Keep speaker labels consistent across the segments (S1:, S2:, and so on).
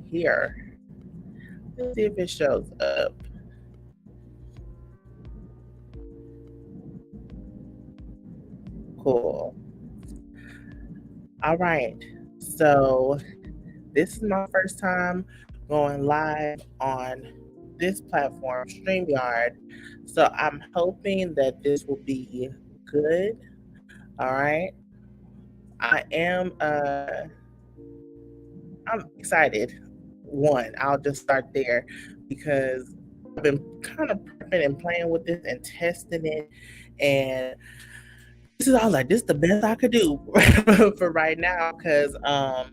S1: be here. Let's see if it shows up. Cool. All right. So this is my first time going live on this platform, StreamYard. So I'm hoping that this will be good. All right. I'm excited. One, I'll just start there because I've been kind of prepping and playing with this and testing it, and this is all like this is the best I could do for right now because I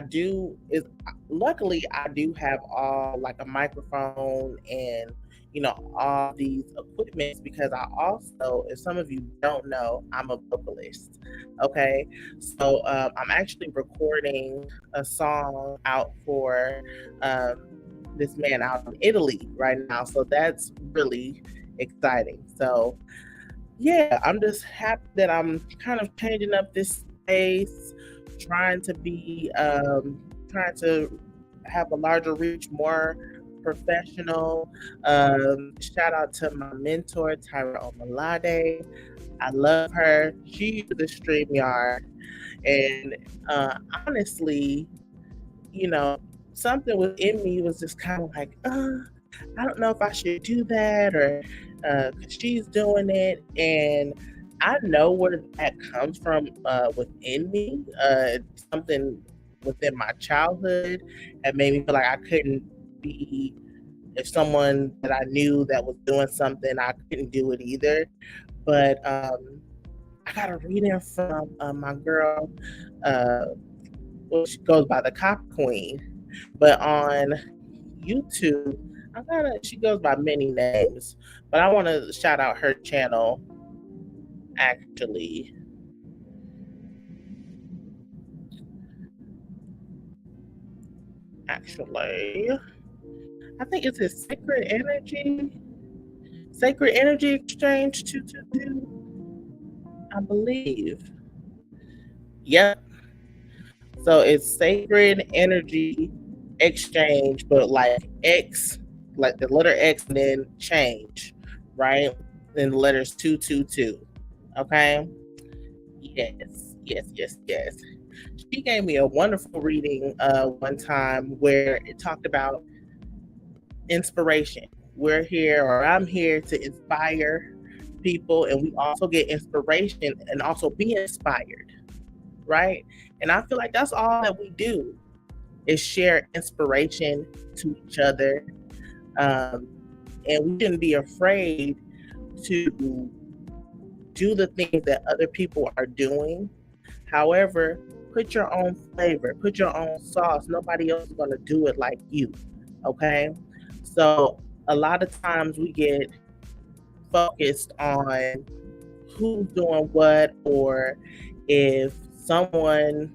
S1: do is luckily I do have all like a microphone and all these equipments because I also, if some of you don't know, I'm a vocalist. Okay, so I'm actually recording a song out for this man out in Italy right now, so that's really exciting. So yeah, I'm just happy that I'm kind of changing up this space, trying to be, trying to have a larger reach, more professional. Shout out to my mentor, Tyra Omalade. I love her. She uses StreamYard. And honestly, you know, something within me was just kind of like, I don't know if I should do that or because she's doing it. And I know where that comes from within me. Something within my childhood that made me feel like I couldn't be, if someone that I knew that was doing something, I couldn't do it either. But I got a reading from my girl, uh, well, she goes by the Cop Queen, but on YouTube, she goes by many names, but I want to shout out her channel actually. Actually, I think it's his Sacred Energy Exchange 222, I believe. Yep. So it's Sacred Energy Exchange, but like X, like the letter X and then change, right? Then the letters 222. Okay. Yes, yes, yes, yes. She gave me a wonderful reading one time where it talked about inspiration. We're here, or I'm here to inspire people, and we also get inspiration and also be inspired, right? And I feel like that's all that we do is share inspiration to each other. Um, and we shouldn't be afraid to do the things that other people are doing. However, put your own flavor, put your own sauce. Nobody else is going to do it like you. Okay. So a lot of times we get focused on who's doing what, or if someone,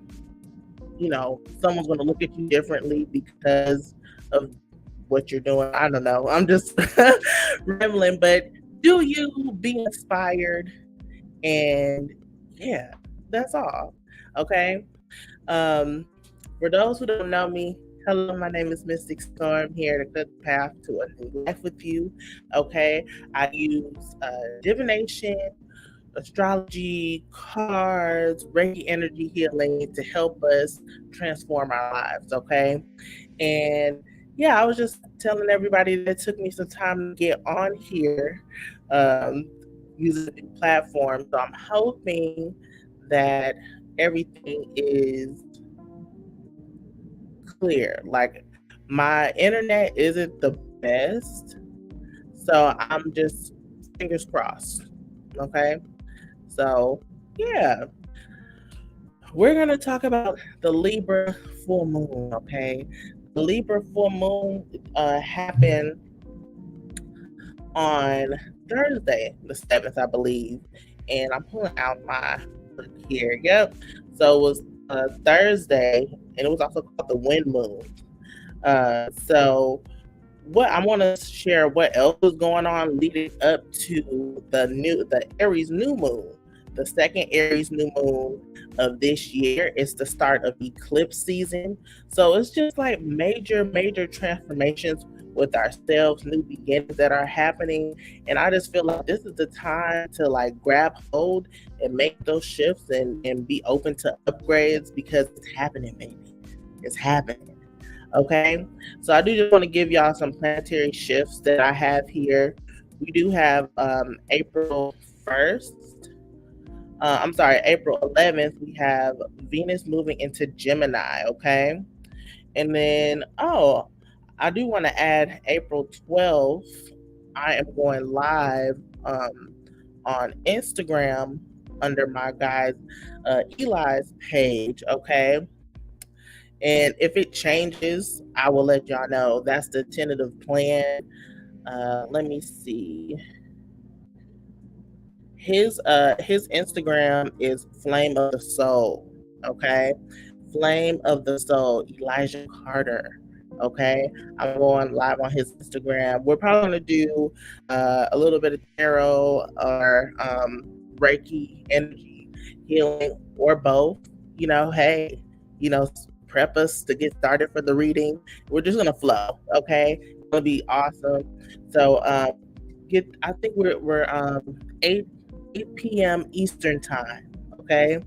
S1: someone's going to look at you differently because of what you're doing. I don't know. I'm just rambling, but do you be inspired? And yeah, that's all. Okay. Um, for those who don't know me, hello, my name is Mystic Storm, here to cut the path to a new life with you. Okay. I use divination, astrology, cards, Reiki energy healing to help us transform our lives. Okay. And yeah, I was just telling everybody that it took me some time to get on here um, using the platform. So I'm hoping that everything is clear. Like my internet isn't the best, so I'm just fingers crossed. Okay. So yeah, we're going to talk about the Libra full moon. Okay. The Libra full moon happened on Thursday, the 7th, I believe. And I'm pulling out my book here. Yep. So it was Thursday, and it was also called the wind moon. So what I want to share what else was going on leading up to the Aries new moon, the second Aries new moon of this year. It's the start of eclipse season. So it's just like major transformations with ourselves, new beginnings that are happening. And I just feel like this is the time to like grab hold and make those shifts and be open to upgrades because it's happening, baby. It's happening. Okay. So I do just want to give y'all some planetary shifts that I have here. We do have April 1st. April 11th, we have Venus moving into Gemini, okay? And then, I do want to add April 12th, I am going live on Instagram under my guy's Eli's page, okay? And if it changes, I will let y'all know. That's the tentative plan. Let me see. His Instagram is Flame of the Soul. Okay. Flame of the Soul, Elijah Carter. Okay. I'm going live on his Instagram. We're probably gonna do a little bit of tarot or Reiki energy healing or both. Hey, prep us to get started for the reading. We're just gonna flow, okay? It's gonna be awesome. So I think we're 8 p.m. Eastern time, okay?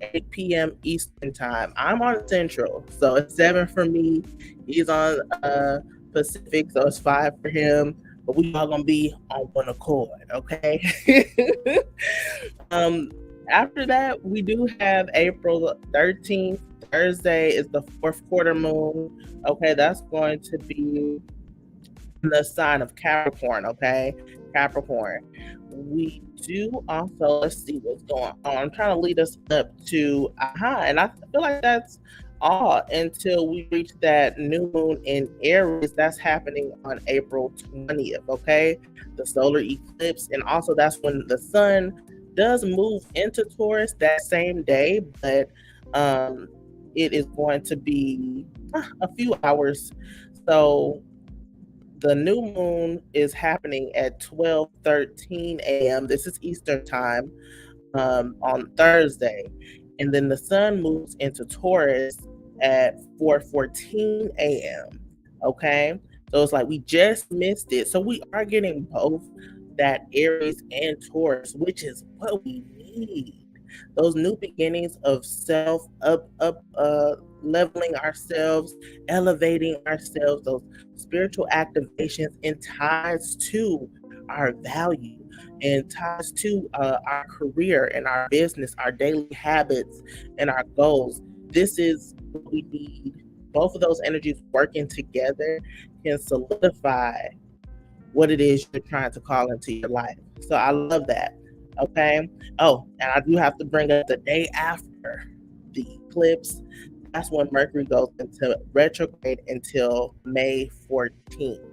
S1: 8 p.m. Eastern time. I'm on Central, so it's 7 for me. He's on Pacific, so it's 5 for him. But we all gonna be on one accord, okay? After that, we do have April 13th. Thursday is the 4th quarter moon. Okay, that's going to be the sign of Capricorn. Okay, Capricorn. We do also, let's see what's going on. I'm trying to lead us up to and I feel like that's all until we reach that new moon in Aries. That's happening on April 20th. Okay, the solar eclipse, and also that's when the sun does move into Taurus that same day, but it is going to be a few hours. So the new moon is happening at 12:13 a.m. This is Eastern time on Thursday. And then the sun moves into Taurus at 4:14 a.m. Okay. So it's like we just missed it. So we are getting both that Aries and Taurus, which is what we need. Those new beginnings of self leveling ourselves, elevating ourselves, those spiritual activations and ties to our value and ties to our career and our business, our daily habits and our goals. This is what we need. Both of those energies working together can solidify what it is you're trying to call into your life. So I love that. Okay. Oh, and I do have to bring up the day after the eclipse. That's when Mercury goes into retrograde until May 14th.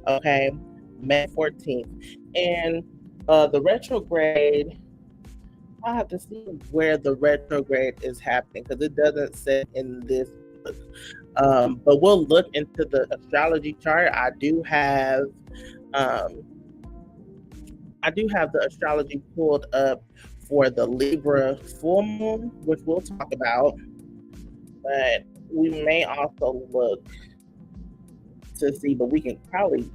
S1: Okay. May 14th. And the retrograde, I have to see where the retrograde is happening because it doesn't say in this book. But we'll look into the astrology chart. I do have the astrology pulled up for the Libra full moon, which we'll talk about. But we may also look to see, but we can probably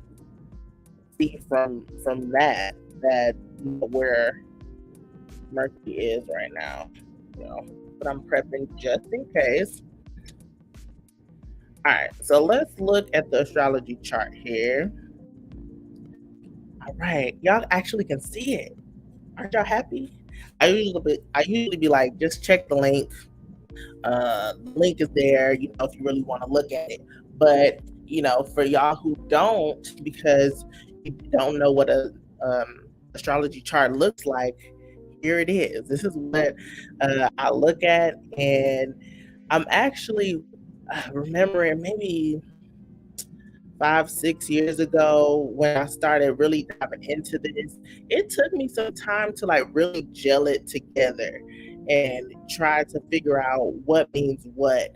S1: see from that where Mercury is right now. But I'm prepping just in case. All right, so let's look at the astrology chart here. All right, y'all actually can see it. Aren't y'all happy? I usually be like, just check the link. The link is there, if you really want to look at it. But for y'all who don't, because you don't know what a astrology chart looks like, here it is. This is what I look at, and I'm actually remembering maybe 5-6 years ago when I started really diving into this. It took me some time to like really gel it together and try to figure out what means what,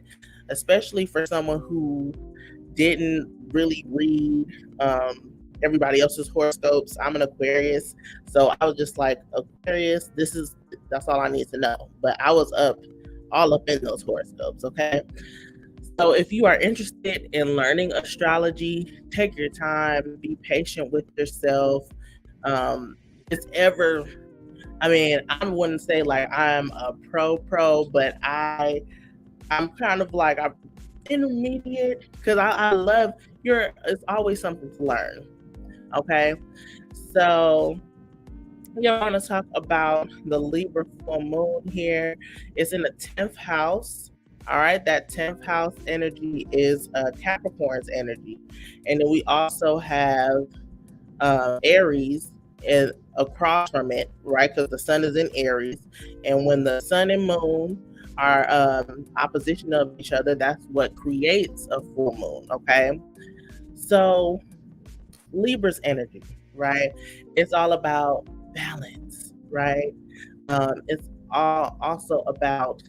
S1: especially for someone who didn't really read everybody else's horoscopes. I'm an Aquarius, so I was just like, Aquarius, this is That's all I need to know. But I was all up in those horoscopes, okay? So if you are interested in learning astrology, take your time, be patient with yourself. Um, it's ever, I mean, I wouldn't say like I'm a pro, but I'm kind of like I'm intermediate because I love it's always something to learn. Okay. So we are going to talk about the Libra full moon here. It's in the 10th house. All right, that 10th house energy is Capricorn's energy. And then we also have Aries across from it, right? Because the sun is in Aries. And when the sun and moon are opposition of each other, that's what creates a full moon, okay? So Libra's energy, right? It's all about balance, right? It's all also about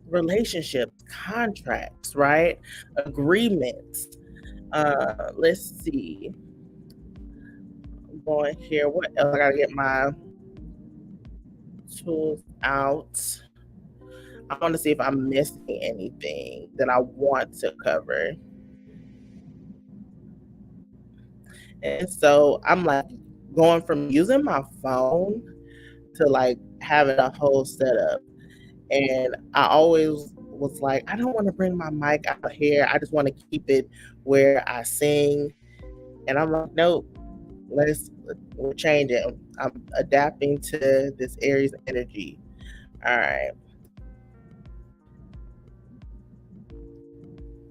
S1: relationships, contracts, right? Agreements. Let's see. I'm going here. What else? I gotta get my tools out. I want to see if I'm missing anything that I want to cover. And so I'm like going from using my phone to like having a whole setup. And I always was like, I don't want to bring my mic out here. I just want to keep it where I sing. And I'm like, nope, we're changing. I'm adapting to this Aries energy. All right.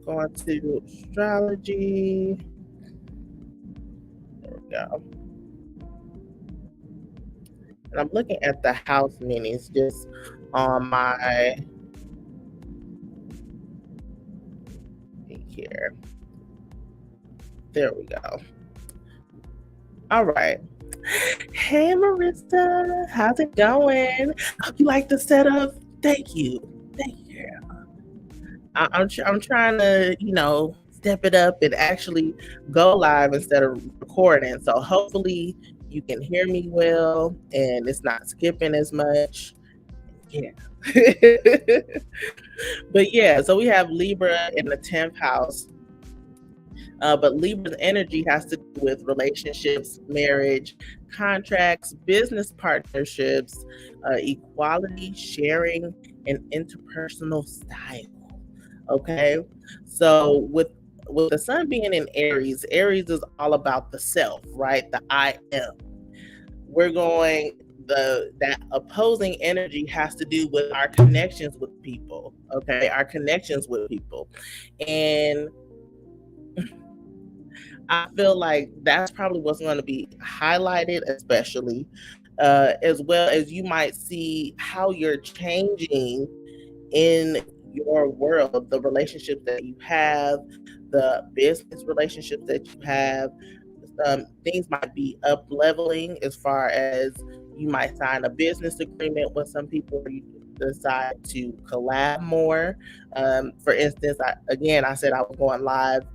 S1: Going to astrology. There we go. And I'm looking at the house minis just on my here. There we go. All right. Hey Marissa, how's it going? Hope you like the setup. Thank you. Thank you. I'm trying to, step it up and actually go live instead of recording. So hopefully you can hear me well and it's not skipping as much. Yeah. But yeah, so we have Libra in the 10th house. But Libra's energy has to do with relationships, marriage, contracts, business partnerships, equality, sharing, and interpersonal style. Okay, so with the sun being in Aries, Aries is all about the self, right? The I am. We're going that opposing energy has to do with our connections with people. Okay, our connections with people, and I feel like that's probably what's going to be highlighted, especially as well as you might see how you're changing in your world, the relationships that you have, the business relationships that you have. Things might be up leveling as far as you might sign a business agreement with some people, or you decide to collab more. For instance, I said I was going live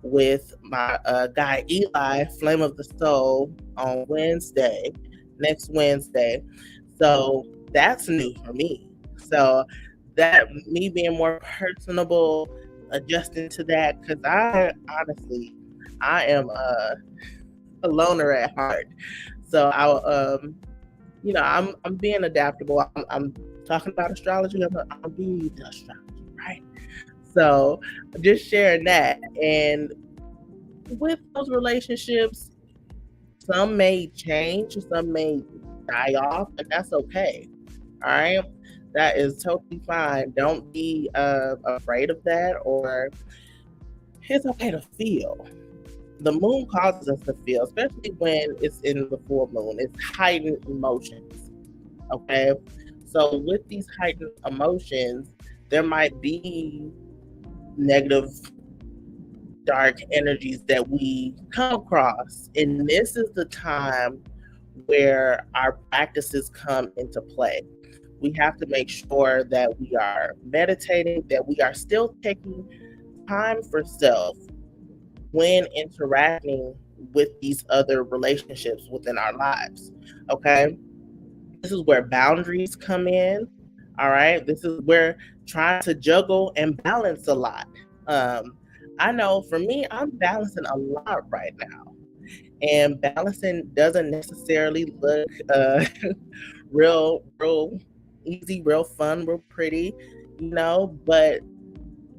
S1: with my guy Eli, Flame of the Soul, on next Wednesday. So that's new for me. So that me being more personable, adjusting to that, because I am a loner at heart. So I'm being adaptable. I'm talking about astrology. I'm being the astrology, right? So just sharing that. And with those relationships, some may change, some may die off, and that's okay. All right. That is totally fine. Don't be afraid of that, or it's okay to feel. The moon causes us to feel, especially when it's in the full moon. It's heightened emotions. Okay. So with these heightened emotions, there might be negative, dark energies that we come across. And this is the time where our practices come into play. We have to make sure that we are meditating, that we are still taking time for self when interacting with these other relationships within our lives. Okay. This is where boundaries come in. All right. This is where trying to juggle and balance a lot. I know for me, I'm balancing a lot right now. And balancing doesn't necessarily look real easy, real fun, real pretty, but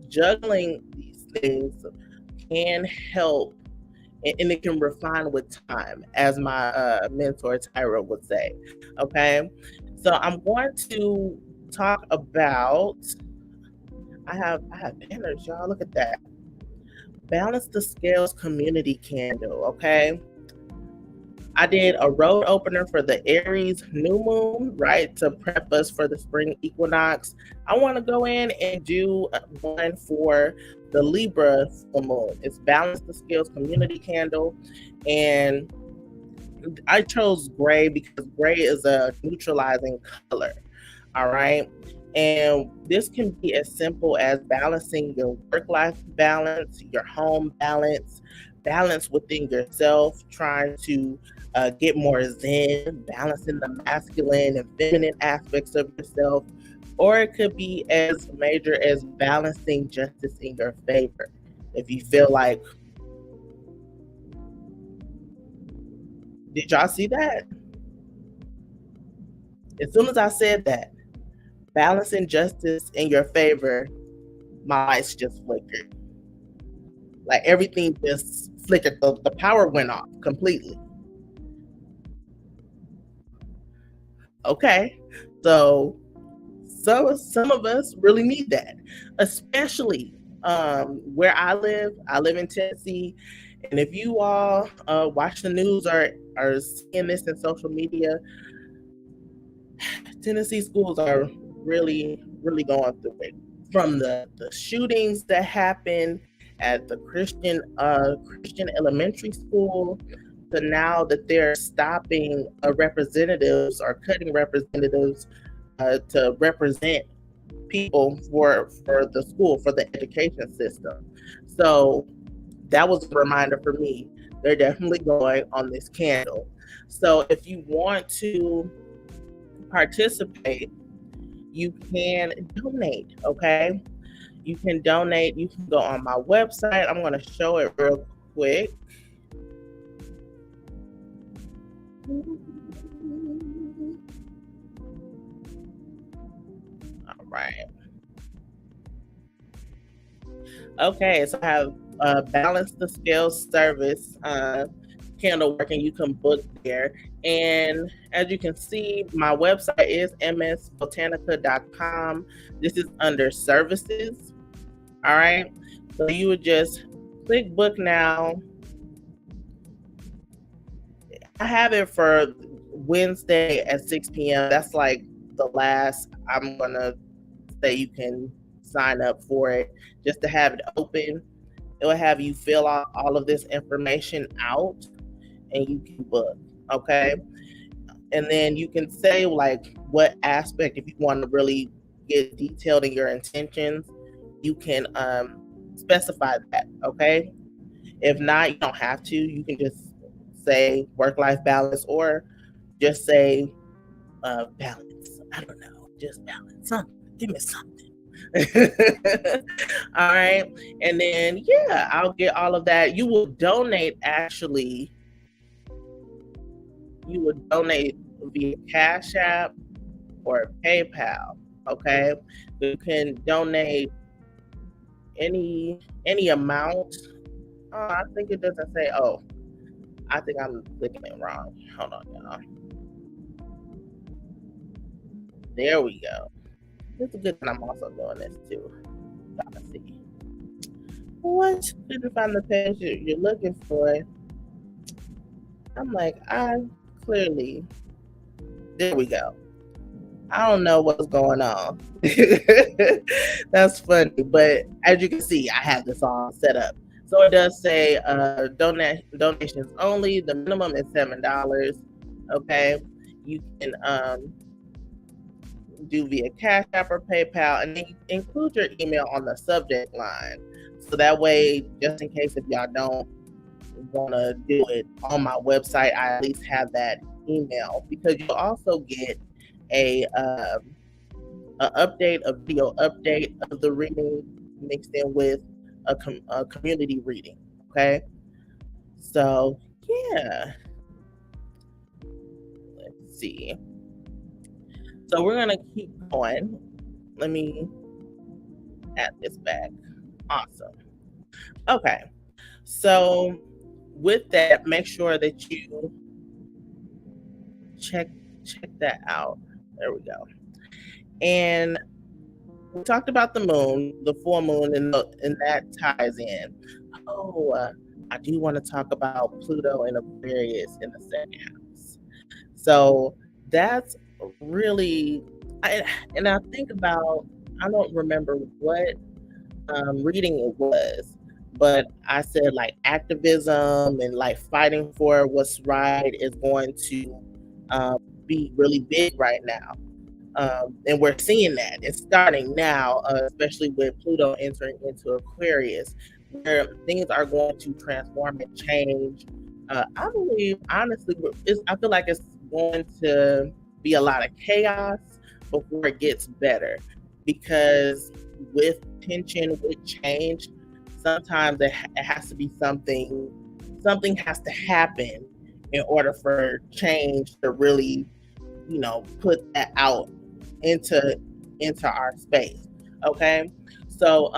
S1: juggling these things can help and it can refine with time, as my mentor Tyra would say. Okay, so I'm going to talk about. I have banners, y'all. Look at that. Balance the Scales community candle. Okay, I did a road opener for the Aries New Moon, right, to prep us for the spring equinox. I want to go in and do one for the Libra full moon. It's Balance the Scales community candle. And I chose gray because gray is a neutralizing color. All right. And this can be as simple as balancing your work-life balance, your home balance, balance within yourself, trying to get more zen, balancing the masculine and feminine aspects of yourself, or it could be as major as balancing justice in your favor. If you feel like, did y'all see that? As soon as I said that, balancing justice in your favor, my lights just flickered. Like everything just flickered. The power went off completely. Okay. So some of us really need that, especially where I live. I live in Tennessee. And if you all watch the news or are seeing this in social media, Tennessee schools are really, really going through it. From the shootings that happened at the Christian elementary school to now that they're stopping representatives or cutting representatives to represent people for the school, for the education system. So that was a reminder for me. They're definitely going on this candle. So if you want to participate, you can donate. Okay, you can donate. You can go on my website. I'm going to show it real quick. All right. Okay, so I have Balance the Scales service candle working. You can book there. And as you can see, my website is msbotanica.com. This is under services. All right. So you would just click book now. I have it for Wednesday at 6 p.m. That's like the last I'm going to say you can sign up for it, just to have it open. It will have you fill out all of this information out and you can book. Okay. And then you can say like what aspect, if you want to really get detailed in your intentions, you can specify that. Okay. If not, you don't have to. You can just say work-life balance or just say balance. I don't know. Just balance. Something. Give me something. All right. And then, yeah, I'll get all of that. You will donate, actually. You would donate via Cash App or PayPal. Okay. You can donate any amount. Oh, I think it doesn't say. Oh, I think I'm clicking it wrong. Hold on, y'all. There we go. It's a good thing I'm also doing this too. Gotta see. What? Couldn't find the page you're looking for. I'm like, clearly. There we go. I don't know what's going on. That's funny. But as you can see, I have this all set up. So it does say donations only. The minimum is $7. Okay. You can do via Cash App or PayPal, and then you include your email on the subject line. So that way, just in case if y'all don't want to do it on my website, I at least have that email, because you'll also get a video update of the reading mixed in with a community reading. Okay, so yeah, let's see. So we're gonna keep going. Let me add this back. Awesome. Okay, so with that, make sure that you check that out. There we go. And we talked about the moon, the full moon, and that ties in. Oh, I do want to talk about Pluto and Aquarius in the second house. So that's really, and I think about, I don't remember what reading it was, but I said like activism and like fighting for what's right is going to um, be really big right now. And we're seeing that it's starting now, especially with Pluto entering into Aquarius, where things are going to transform and change. I believe, honestly, I feel like it's going to be a lot of chaos before it gets better, because with tension, with change, sometimes it has to be something. Something has to happen in order for change to really, put that out into our space. Okay, so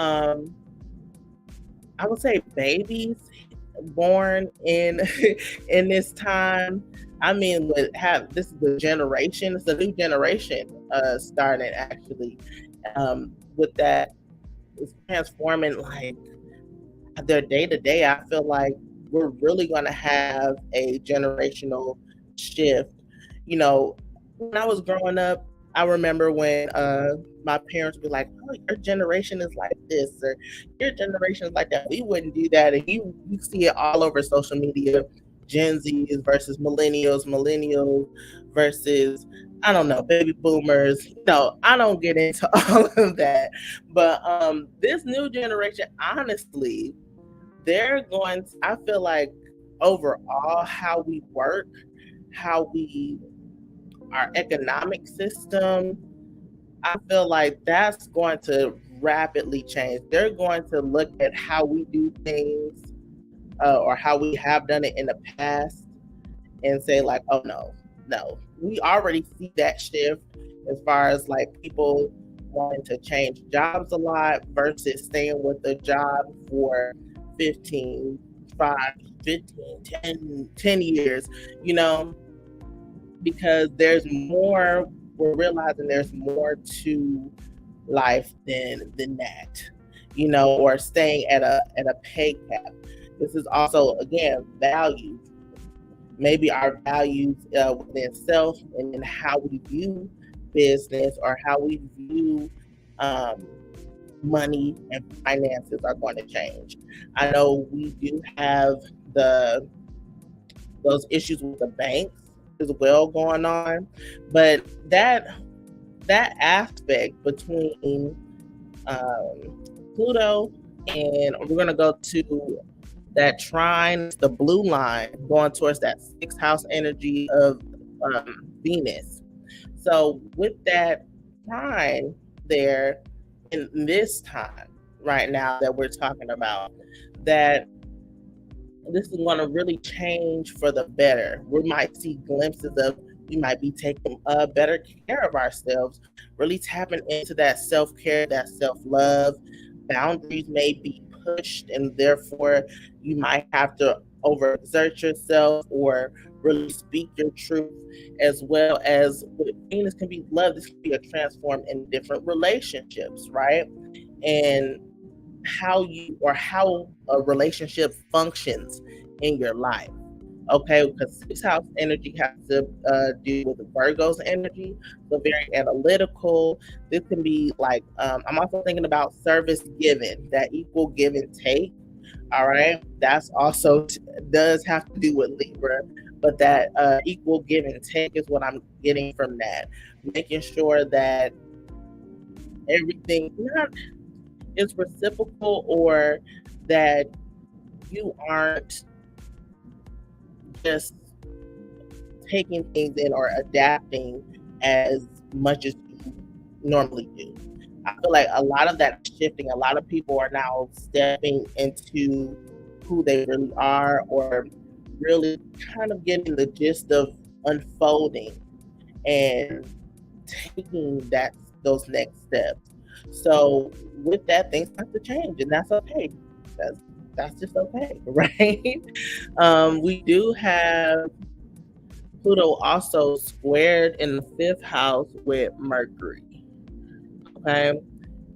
S1: I would say babies born in in this time. I mean, this is the generation. It's a new generation starting actually. With that, it's transforming like their day to day. I feel like we're really going to have a generational shift. You know, when I was growing up, I remember when my parents would be like, "Oh, your generation is like this, or your generation is like that." We wouldn't do that, and you see it all over social media. Gen Zs versus millennials, millennials versus, I don't know, baby boomers. No, I don't get into all of that. But this new generation, honestly, they're going to, I feel like overall how we work, how we, our economic system, I feel like that's going to rapidly change. They're going to look at how we do things, or how we have done it in the past, and say like, oh no, no. We already see that shift as far as like people wanting to change jobs a lot versus staying with the job for 15, 5, 15, 10 years, you know, because there's more, we're realizing there's more to life than that, you know, or staying at a pay cap. This is also again value, maybe our values within self, and then how we view business or how we view um, money and finances are going to change. I know we do have the those issues with the banks as well going on, but that aspect between Pluto, and we're going to go to that trine, the blue line going towards that sixth house energy of Venus. So with that trine there in this time right now that we're talking about, that this is going to really change for the better. We might see glimpses of, we might be taking better care of ourselves, really tapping into that self-care, that self-love. Boundaries may be pushed, and therefore you might have to overexert yourself or really speak your truth. As well as with Venus can be love, this can be a transform in different relationships, right? And how a relationship functions in your life. Okay, because sixth house energy has to do with the Virgo's energy, so very analytical. This can be like, I'm also thinking about service given, that equal give and take. All right, that's also does have to do with Libra, but that equal give and take is what I'm getting from that. Making sure that everything not is reciprocal, or that you aren't just taking things in or adapting as much as you normally do. I feel like a lot of that is shifting. A lot of people are now stepping into who they really are, or really kind of getting the gist of unfolding and taking those next steps. So with that, things have to change, and that's okay. That's that's just okay, right? We do have Pluto also squared in the fifth house with Mercury. Okay,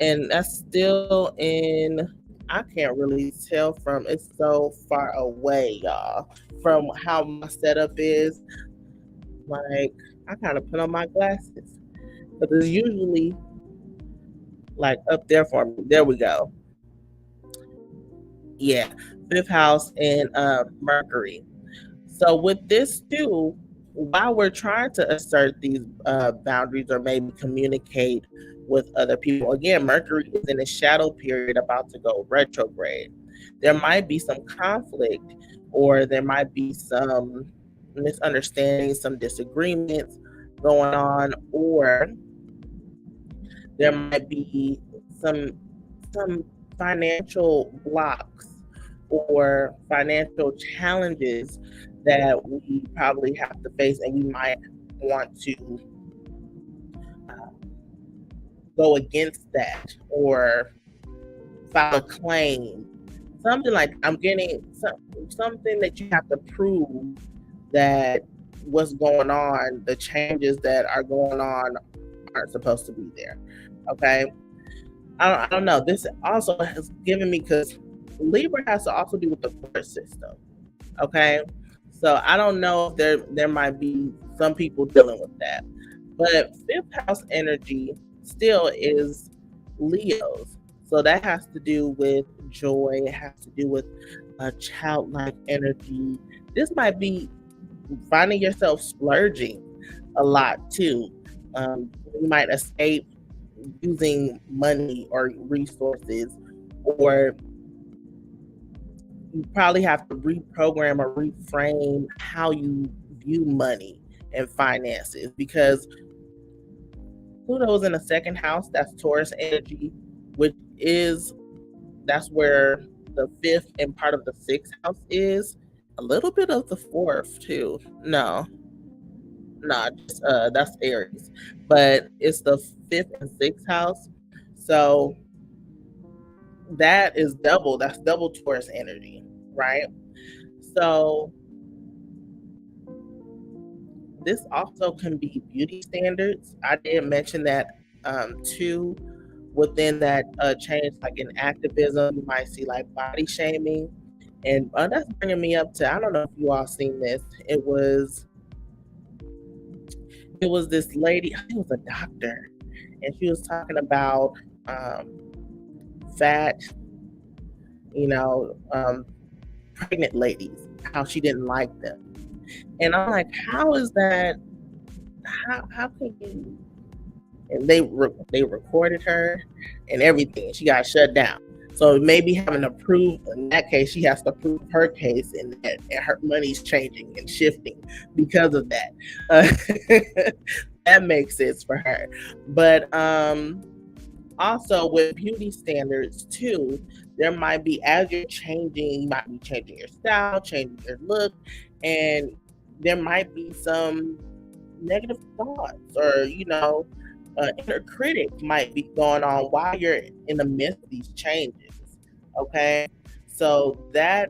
S1: and that's still in. I can't really tell from it's so far away, y'all, from how my setup is. Like, I kind of put on my glasses, but it's usually like up there for me. There we go. Yeah, fifth house and Mercury. So with this too, while we're trying to assert these boundaries or maybe communicate with other people, again, Mercury is in a shadow period about to go retrograde. There might be some conflict, or there might be some misunderstandings, some disagreements going on, or there might be some some financial blocks or financial challenges that we probably have to face, and we might want to uh, go against that or file a claim, something like I'm getting something that you have to prove that what's going on, the changes that are going on aren't supposed to be there. Okay, I don't know. This also has given me, because Libra has to also do with the court system. Okay, so I don't know if there might be some people dealing with that, but fifth house energy still is Leo's, so that has to do with joy. It has to do with a childlike energy. This might be finding yourself splurging a lot too. You might escape using money or resources, or you probably have to reprogram or reframe how you view money and finances, because Pluto's in the second house. That's Taurus energy, which is that's where the fifth and part of the sixth house is. A little bit of the fourth too. No, not just that's Aries, but it's the fifth and sixth house. So that is double. That's double Taurus energy, right? So this also can be beauty standards. I did mention that too. Within that change, like in activism, you might see like body shaming, and that's bringing me up to, I don't know if you all seen this. It was this lady. I think it was a doctor, and she was talking about um, fat, you know, pregnant ladies, how she didn't like them. And I'm like, how is that? How can you? And they recorded her and everything. She got shut down. So maybe having to prove, in that case, she has to prove her case, and her money's changing and shifting because of that. Uh, that makes sense for her. But also with beauty standards too, there might be, as you're changing, you might be changing your style, changing your look, and there might be some negative thoughts, or inner critic might be going on while you're in the midst of these changes. Okay, so that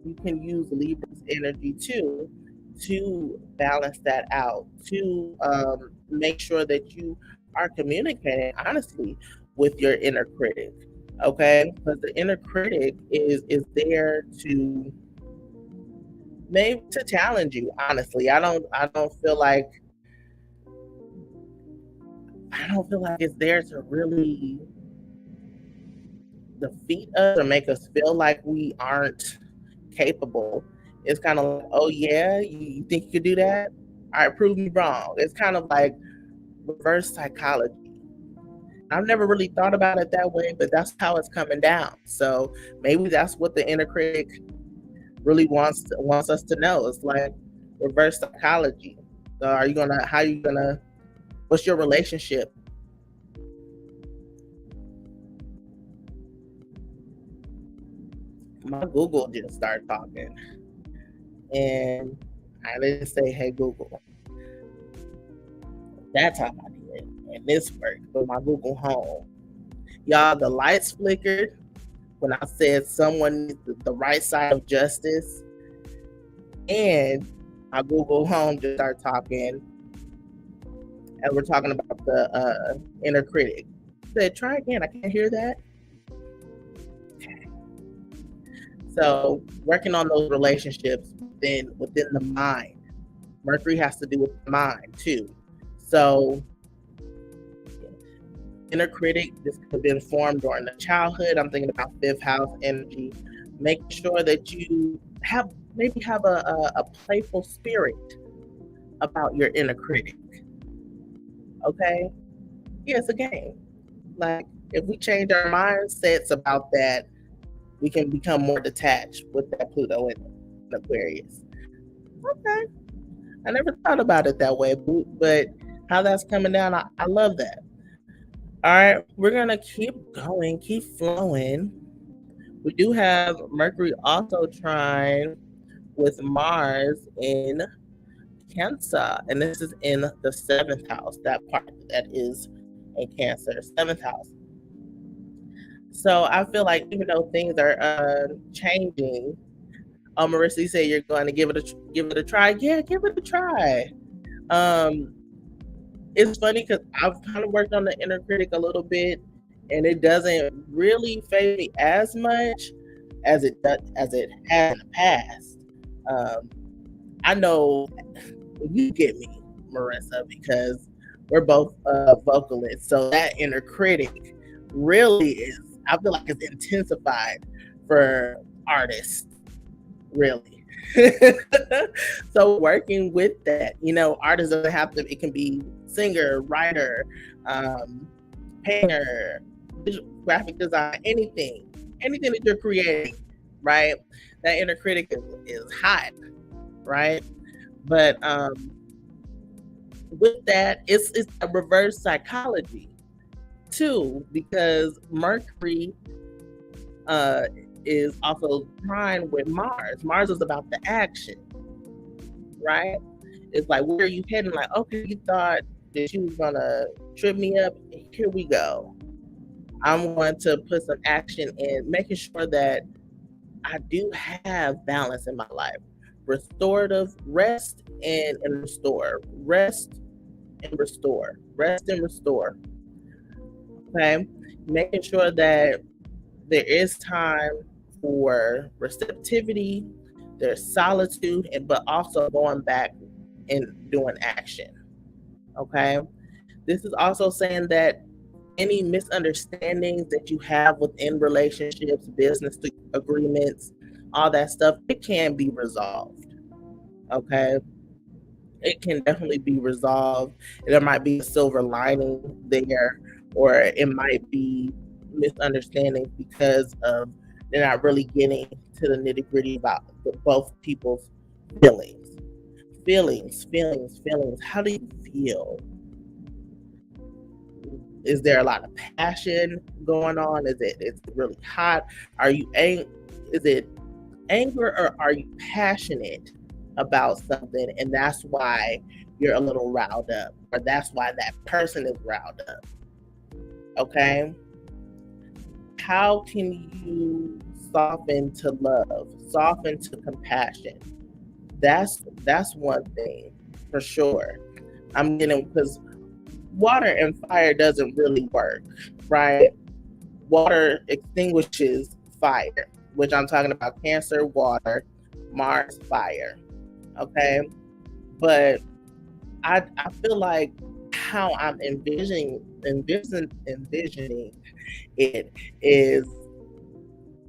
S1: you can use Libra's energy too to balance that out, to make sure that you are communicating honestly with your inner critic. Okay, because the inner critic is there to maybe to challenge you. Honestly, I don't feel like it's there to really defeat us or make us feel like we aren't capable. It's kind of like, oh yeah, you think you could do that? All right, prove me wrong. It's kind of like reverse psychology. I've never really thought about it that way, but that's how it's coming down. So maybe that's what the inner critic really wants us to know. It's like reverse psychology. So how are you gonna What's your relationship? My Google just started talking, and I didn't say, "Hey Google." That's how I did, and this worked with my Google Home. Y'all, the lights flickered when I said someone needs the right side of justice, and my Google Home just started talking, and we're talking about the inner critic. I said, "Try again." I can't hear that. So working on those relationships within the mind. Mercury has to do with the mind too. So inner critic, this could have been formed during the childhood. I'm thinking about fifth house energy. Making sure that you maybe have a playful spirit about your inner critic. Okay? Yeah, it's a game. Like if we change our mindsets about that, we can become more detached with that Pluto in Aquarius. Okay. I never thought about it that way, but how that's coming down, I love that. All right, we're gonna keep going, keep flowing. We do have Mercury also trine with Mars in Cancer, and this is in the seventh house. That part that is in Cancer, seventh house. So I feel like even though things are changing, Marissa, you say you're going to give it a try. Yeah, give it a try. It's funny because I've kind of worked on the inner critic a little bit, and it doesn't really phase me as much as it has in the past. I know you get me, Marissa, because we're both vocalists, so that inner critic really is. I feel like it's intensified for artists, really. So working with that, artists doesn't have to. It can be singer, writer, painter, graphic design, anything that you're creating, right? That inner critic is hot, right? But with that, it's a reverse psychology too, because Mercury is also trine with Mars. Mars is about the action, right? It's like, where are you heading? Like, okay, you thought that you was gonna trip me up. Here we go. I'm going to put some action in, making sure that I do have balance in my life. Restorative, rest and restore. Rest and restore. Rest and restore. Okay. Making sure that there is time for receptivity, there's solitude, but also going back and doing action. Okay. This is also saying that any misunderstandings that you have within relationships, business agreements, all that stuff, it can be resolved. Okay. It can definitely be resolved. There might be a silver lining there, or it might be misunderstandings because of they're not really getting to the nitty gritty about both people's feelings. Feelings. How do you feel? Is there a lot of passion going on? Is it really hot? Is it anger, or are you passionate about something, and that's why you're a little riled up, or that's why that person is riled up? Okay. How can you soften to love, soften to compassion? That's one thing for sure. I'm getting, because water and fire doesn't really work, right? Water extinguishes fire, which I'm talking about Cancer, water, Mars, fire. Okay. But I feel like how I'm envisioning it is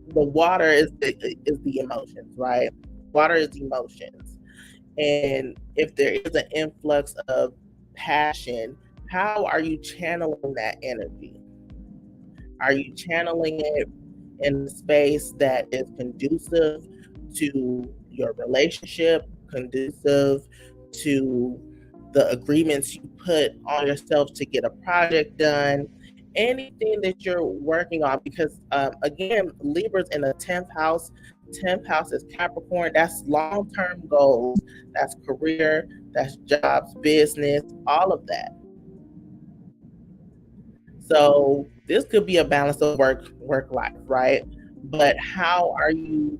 S1: the water is the emotions, right? Water is emotions. And if there is an influx of passion, how are you channeling that energy? Are you channeling it in a space that is conducive to your relationship, conducive to the agreements you put on yourself to get a project done, anything that you're working on. Because again, Libra's in the 10th house. 10th house is Capricorn. That's long-term goals. That's career. That's jobs, business, all of that. So this could be a balance of work life, right? But how are you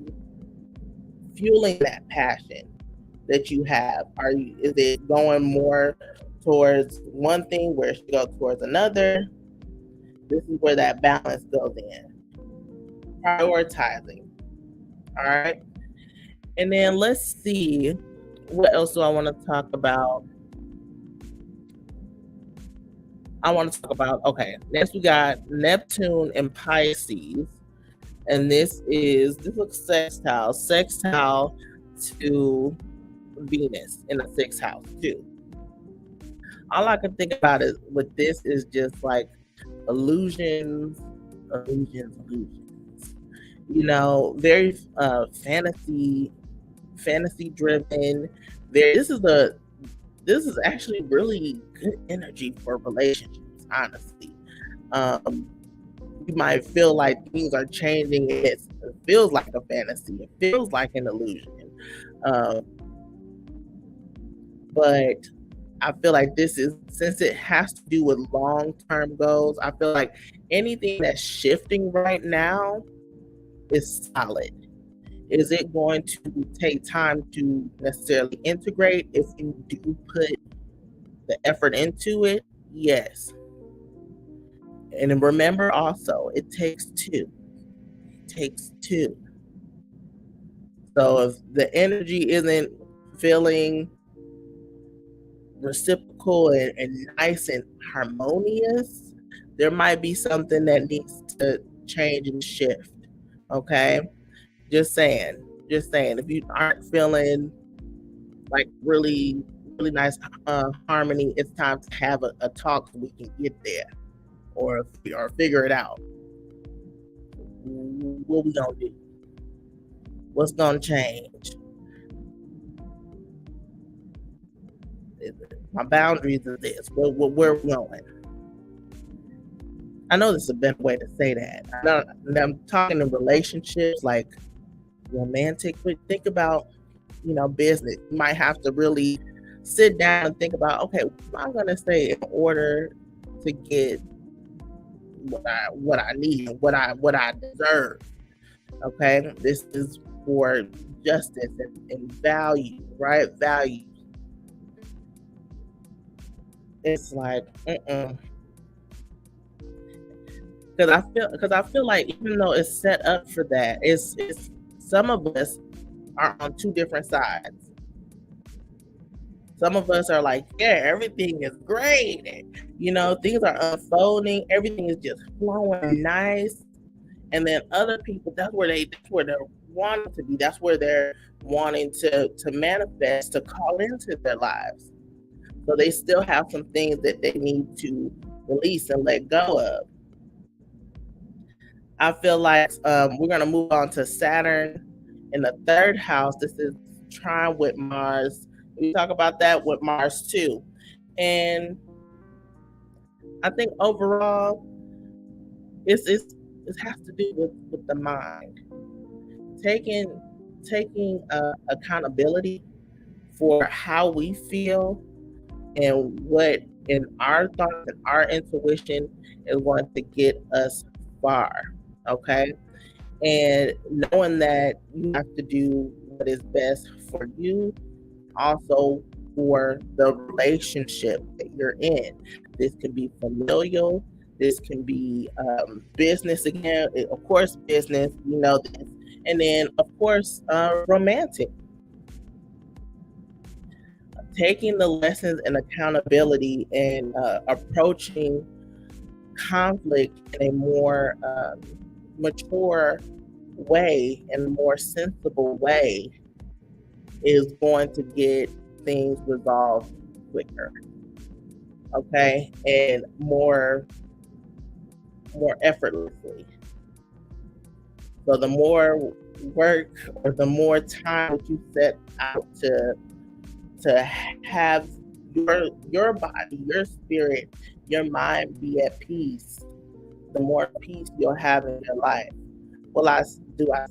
S1: fueling that passion that you have? Is it going more towards one thing where it should go towards another? This is where that balance goes in. Prioritizing. All right. And then let's see, what else do I want to talk about? Okay, next we got Neptune and Pisces. And this looks sextile to Venus in the 6th house too. All I can think about is with this is just like illusions. You know, very fantasy driven. This is actually really good energy for relationships, honestly. You might feel like things are changing. It feels like a fantasy. It feels like an illusion. But I feel like since it has to do with long-term goals, I feel like anything that's shifting right now is solid. Is it going to take time to necessarily integrate? If you do put the effort into it, yes. And remember also, it takes two. So if the energy isn't feeling reciprocal and nice and harmonious, there might be something that needs to change and shift. Okay? Just saying. If you aren't feeling like really nice harmony, it's time to have a talk so we can get there or figure it out. What we gonna do? What's gonna change? My boundaries is this. Where are we going? I know this is a better way to say that. I'm talking in relationships, like romantic, but think about, business. You might have to really sit down and think about, okay, what am I gonna say in order to get what I need, what I deserve. Okay, this is for justice and value, right? Value. It's like, because I feel like even though it's set up for that, it's some of us are on two different sides. Some of us are like, yeah, everything is great. And, things are unfolding. Everything is just flowing nice. And then other people, that's where they're wanting to be. That's where they're wanting to manifest, to call into their lives. So they still have some things that they need to release and let go of. I feel like we're going to move on to Saturn in the 3rd house. This is trine with Mars. We talk about that with Mars too. And I think overall, it has to do with the mind. Taking accountability for how we feel and what in our thoughts and our intuition is going to get us far. Okay. And knowing that you have to do what is best for you, also for the relationship that you're in. This can be familial. This can be business again. Of course, business, this. And then, of course, romantic. Taking the lessons and accountability and approaching conflict in a more mature way and more sensible way is going to get things resolved quicker, okay, and more effortlessly. So the more work or the more time that you set out to have your body, your spirit, your mind be at peace, the more peace you'll have in your life. Well, I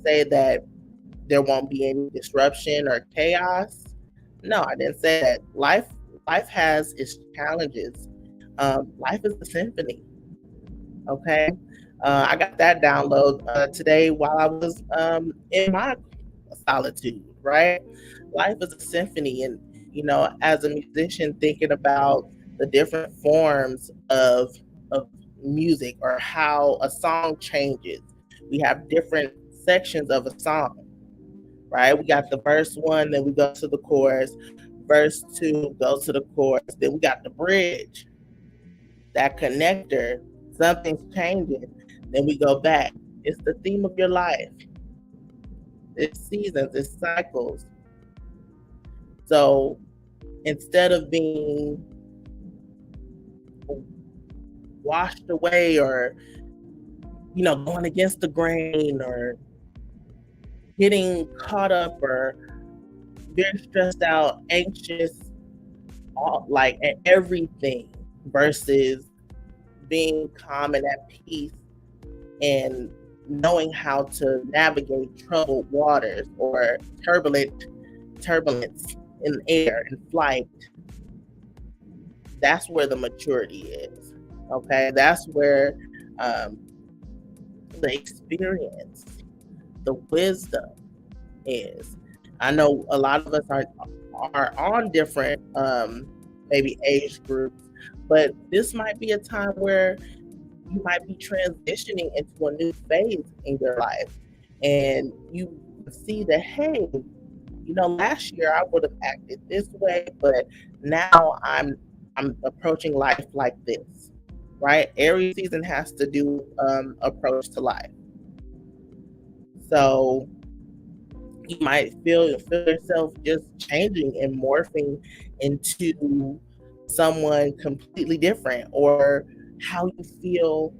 S1: say that there won't be any disruption or chaos? No, I didn't say that. Life has its challenges. Life is a symphony. Okay, I got that download today while I was in my solitude. Right, life is a symphony, and as a musician, thinking about the different forms of music or how a song changes. We have different sections of a song, right? We got the verse one, then we go to the chorus. Verse two goes to the chorus. Then we got the bridge, that connector. Something's changing. Then we go back. It's the theme of your life. It's seasons, it's cycles. So instead of being washed away or going against the grain or getting caught up or very stressed out, anxious, like at everything, versus being calm and at peace and knowing how to navigate troubled waters or turbulence in air and flight. That's where the maturity is. Okay, that's where the experience, the wisdom is. I know a lot of us are on different maybe age groups, but this might be a time where you might be transitioning into a new phase in your life, and you see that, hey, last year I would have acted this way, but now I'm approaching life like this, right? Aries season has to do approach to life. So you might feel yourself just changing and morphing into someone completely different, or how you feel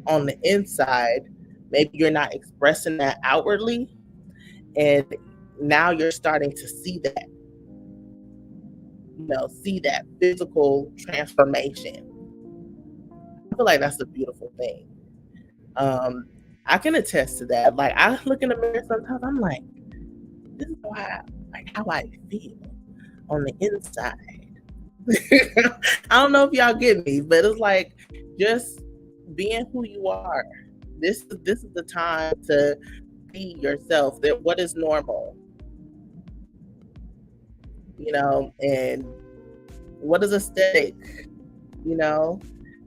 S1: on the inside. Maybe you're not expressing that outwardly, and now you're starting to see that, see that physical transformation. I feel like that's a beautiful thing. I can attest to that. Like, I look in the mirror sometimes, I'm like, this is how I feel on the inside. I don't know if y'all get me, but it's like just being who you are. This is the time to be yourself. That what is normal, and what is aesthetic,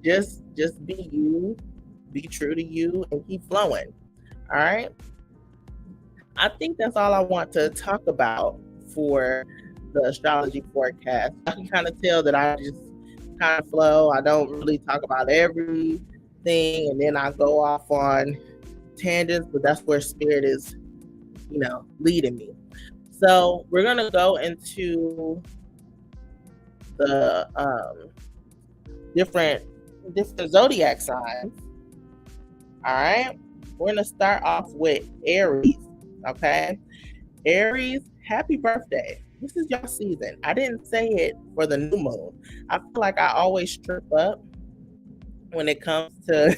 S1: just be you, be true to you, and keep flowing. All right. I think that's all I want to talk about for the astrology forecast. I can kind of tell that I just kind of flow. I don't really talk about everything, and then I go off on tangents, but that's where spirit is, leading me. So we're gonna go into the different zodiac signs. All right, we're gonna start off with Aries. Okay, Aries, happy birthday. This is your season. I didn't say it for the new moon. I feel like I always trip up when it comes to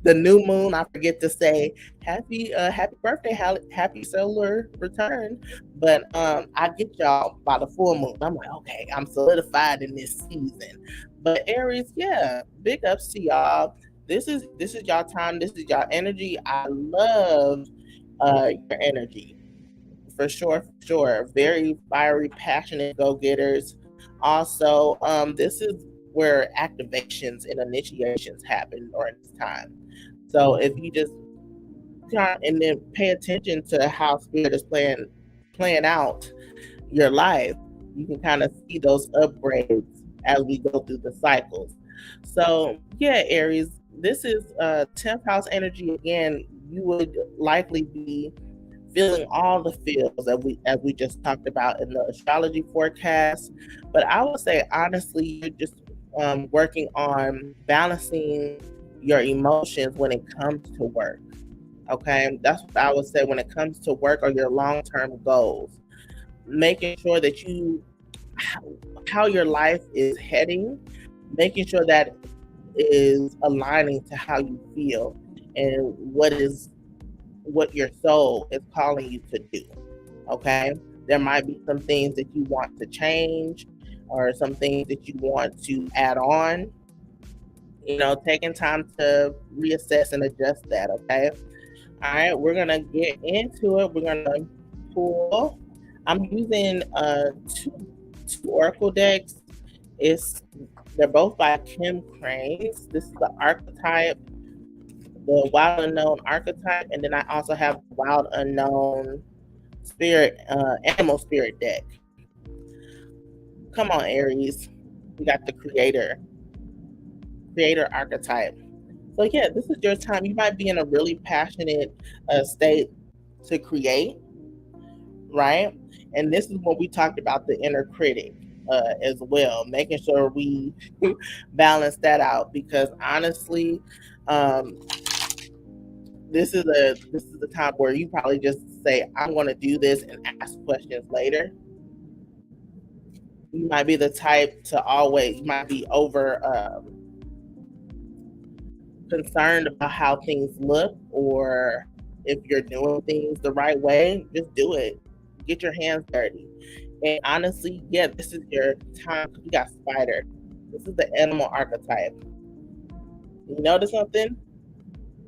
S1: the new moon. I forget to say happy birthday, happy solar return. But I get y'all by the full moon. I'm like, okay, I'm solidified in this season. But Aries, yeah, big ups to y'all. This is y'all time. This is y'all energy. I love your energy. For sure. Very fiery, passionate go-getters. Also, this is where activations and initiations happen during this time. So if you just and then pay attention to how spirit is playing out your life, you can kind of see those upgrades as we go through the cycles. So yeah, Aries, this is 10th house energy again. You would likely be feeling all the feels as we just talked about in the astrology forecast. But I would say honestly, you're just working on balancing your emotions when it comes to work. Okay, that's what I would say when it comes to work or your long-term goals. Making sure that you how your life is heading, making sure that is aligning to how you feel and what your soul is calling you to do. Okay, there might be some things that you want to change or some things that you want to add on. Taking time to reassess and adjust that. Okay, all right, we're gonna get into it. We're gonna pull. I'm using two oracle decks. They're both by Kim Cranes. This is the archetype, the Wild Unknown archetype, and then I also have the Wild Unknown spirit, animal spirit deck. Come on, Aries. We got the creator archetype. So yeah, this is your time. You might be in a really passionate state to create, right? And this is when we talked about the inner critic as well, making sure we balance that out, because honestly, this is the time where you probably just say, I'm going to do this, and ask questions later. You might be the type to you might be over concerned about how things look, or if you're doing things the right way, just do it. Get your hands dirty. And honestly, yeah, this is your time, because we got spider. This is the animal archetype. You notice something?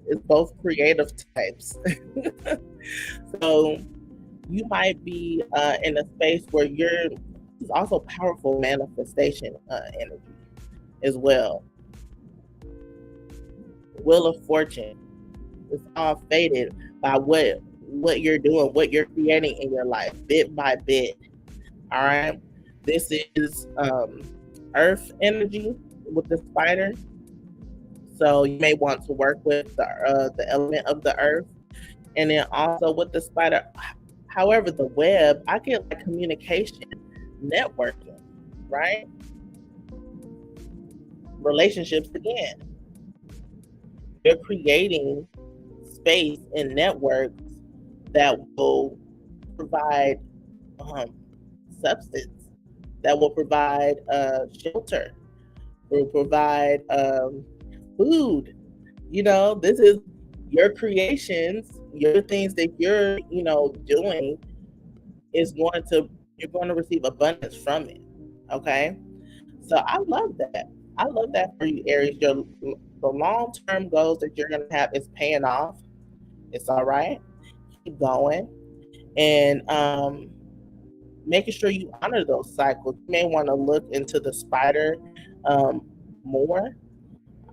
S1: It's both creative types. So you might be in a space where it's also powerful manifestation energy as well. Wheel of Fortune. It's all faded by what you're doing, what you're creating in your life, bit by bit. All right. This is Earth energy with the spider. So you may want to work with the element of the Earth, and then also with the spider. However, the web, I get like communication, networking, right? Relationships again. You're creating space and networks that will provide substance, that will provide shelter, will provide food. This is your creations, your things that you're doing you're going to receive abundance from it. Okay, so I love that for you, Aries. The long-term goals that you're going to have is paying off. It's all right. Keep going. And making sure you honor those cycles. You may want to look into the spider more.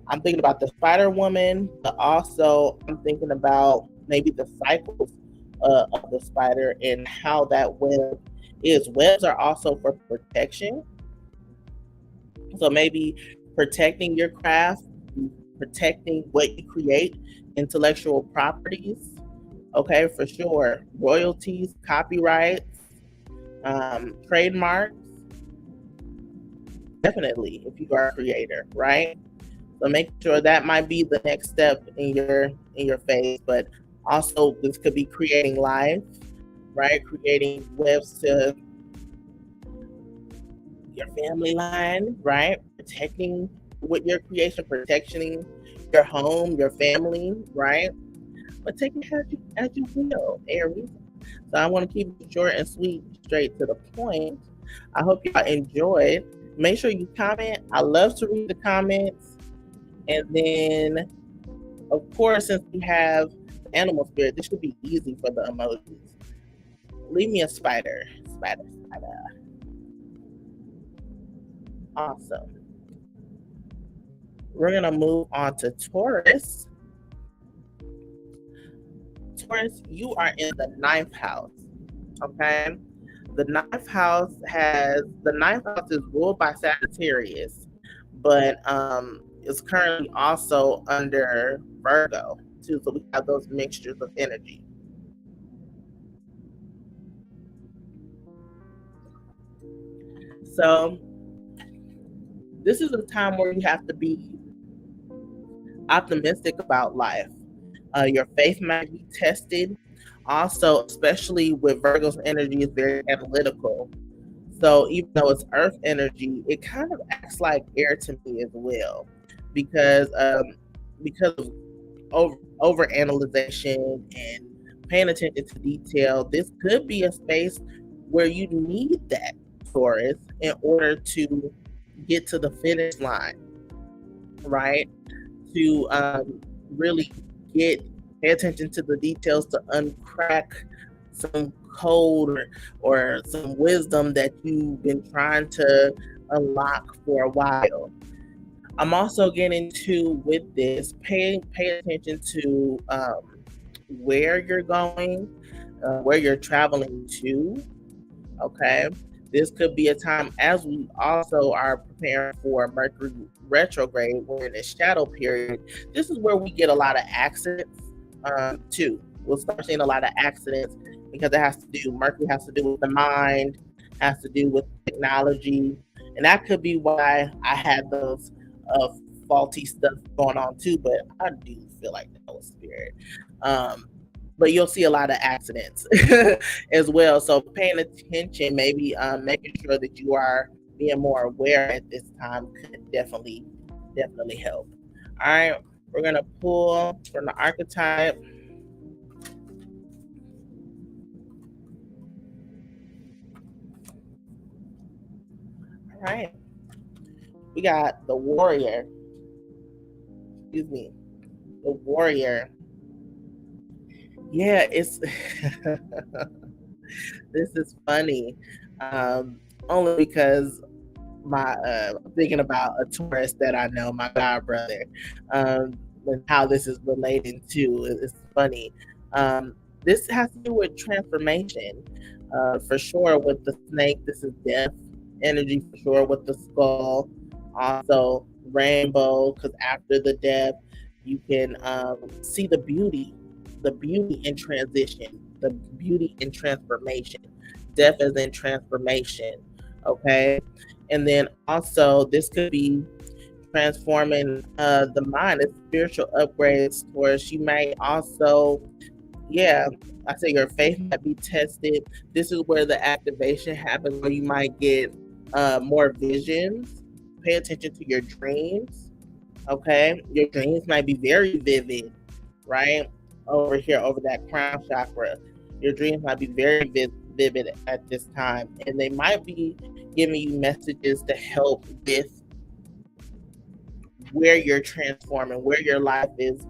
S1: I'm thinking about the spider woman, but also I'm thinking about maybe the cycles of the spider and how that web is. Webs are also for protection. So maybe protecting your craft, protecting what you create, intellectual properties. Okay, for sure. Royalties, copyrights, trademarks. Definitely, if you are a creator, right? So make sure that might be the next step in your phase. But also, this could be creating life, right? Creating webs to your family line, right? Protecting with your creation, protecting your home, your family, right? But take it as you will, Aries. So I want to keep it short and sweet, straight to the point. I hope y'all enjoyed. Make sure you comment. I love to read the comments. And then, of course, since we have animal spirit, this should be easy for the emojis. Leave me a spider. Spider. Awesome. We're going to move on to Taurus. Taurus, you are in the 9th house. Okay? The 9th house is ruled by Sagittarius, but is currently also under Virgo too. So we have those mixtures of energy. So this is a time where you have to be optimistic about life. Your faith might be tested. Also, especially with Virgo's energy, is very analytical. So even though it's earth energy, it kind of acts like air to me as well, because of over analyzation and paying attention to detail. This could be a space where you need that Taurus in order to get to the finish line, right? To really pay attention to the details, to uncrack some code, or some wisdom that you've been trying to unlock for a while. I'm also getting to, with this, pay attention to where you're going, where you're traveling to. Okay, this could be a time, as we also are preparing for Mercury retrograde. We're in a shadow period. This is where we get a lot of accidents too. We'll start seeing a lot of accidents because it has to do, Mercury has to do with the mind, has to do with technology, and that could be why I had those faulty stuff going on too. But I do feel like that was spirit. Um, but you'll see a lot of accidents as well. So paying attention, maybe making sure that you are being more aware at this time could definitely help. All right, we're gonna pull from the archetype. All right, we got the warrior. Excuse me, the warrior. Yeah, it's this is funny, only because I'm thinking about a Taurus that I know, my god brother, and how this is related to. It's funny. This has to do with transformation, for sure. With the snake, this is death energy for sure. With the skull, also rainbow, because after the death, you can see the beauty in transition, the beauty in transformation. Death is in transformation. Okay, and then also this could be transforming the mind. It's spiritual upgrades, or she may also, yeah, I say your faith might be tested. This is where the activation happens, where you might get more visions. Pay attention to your dreams. Okay, your dreams might be very vivid, right? Over here, over that crown chakra, your dreams might be very vivid at this time, and they might be giving you messages to help with where you're transforming, where your life is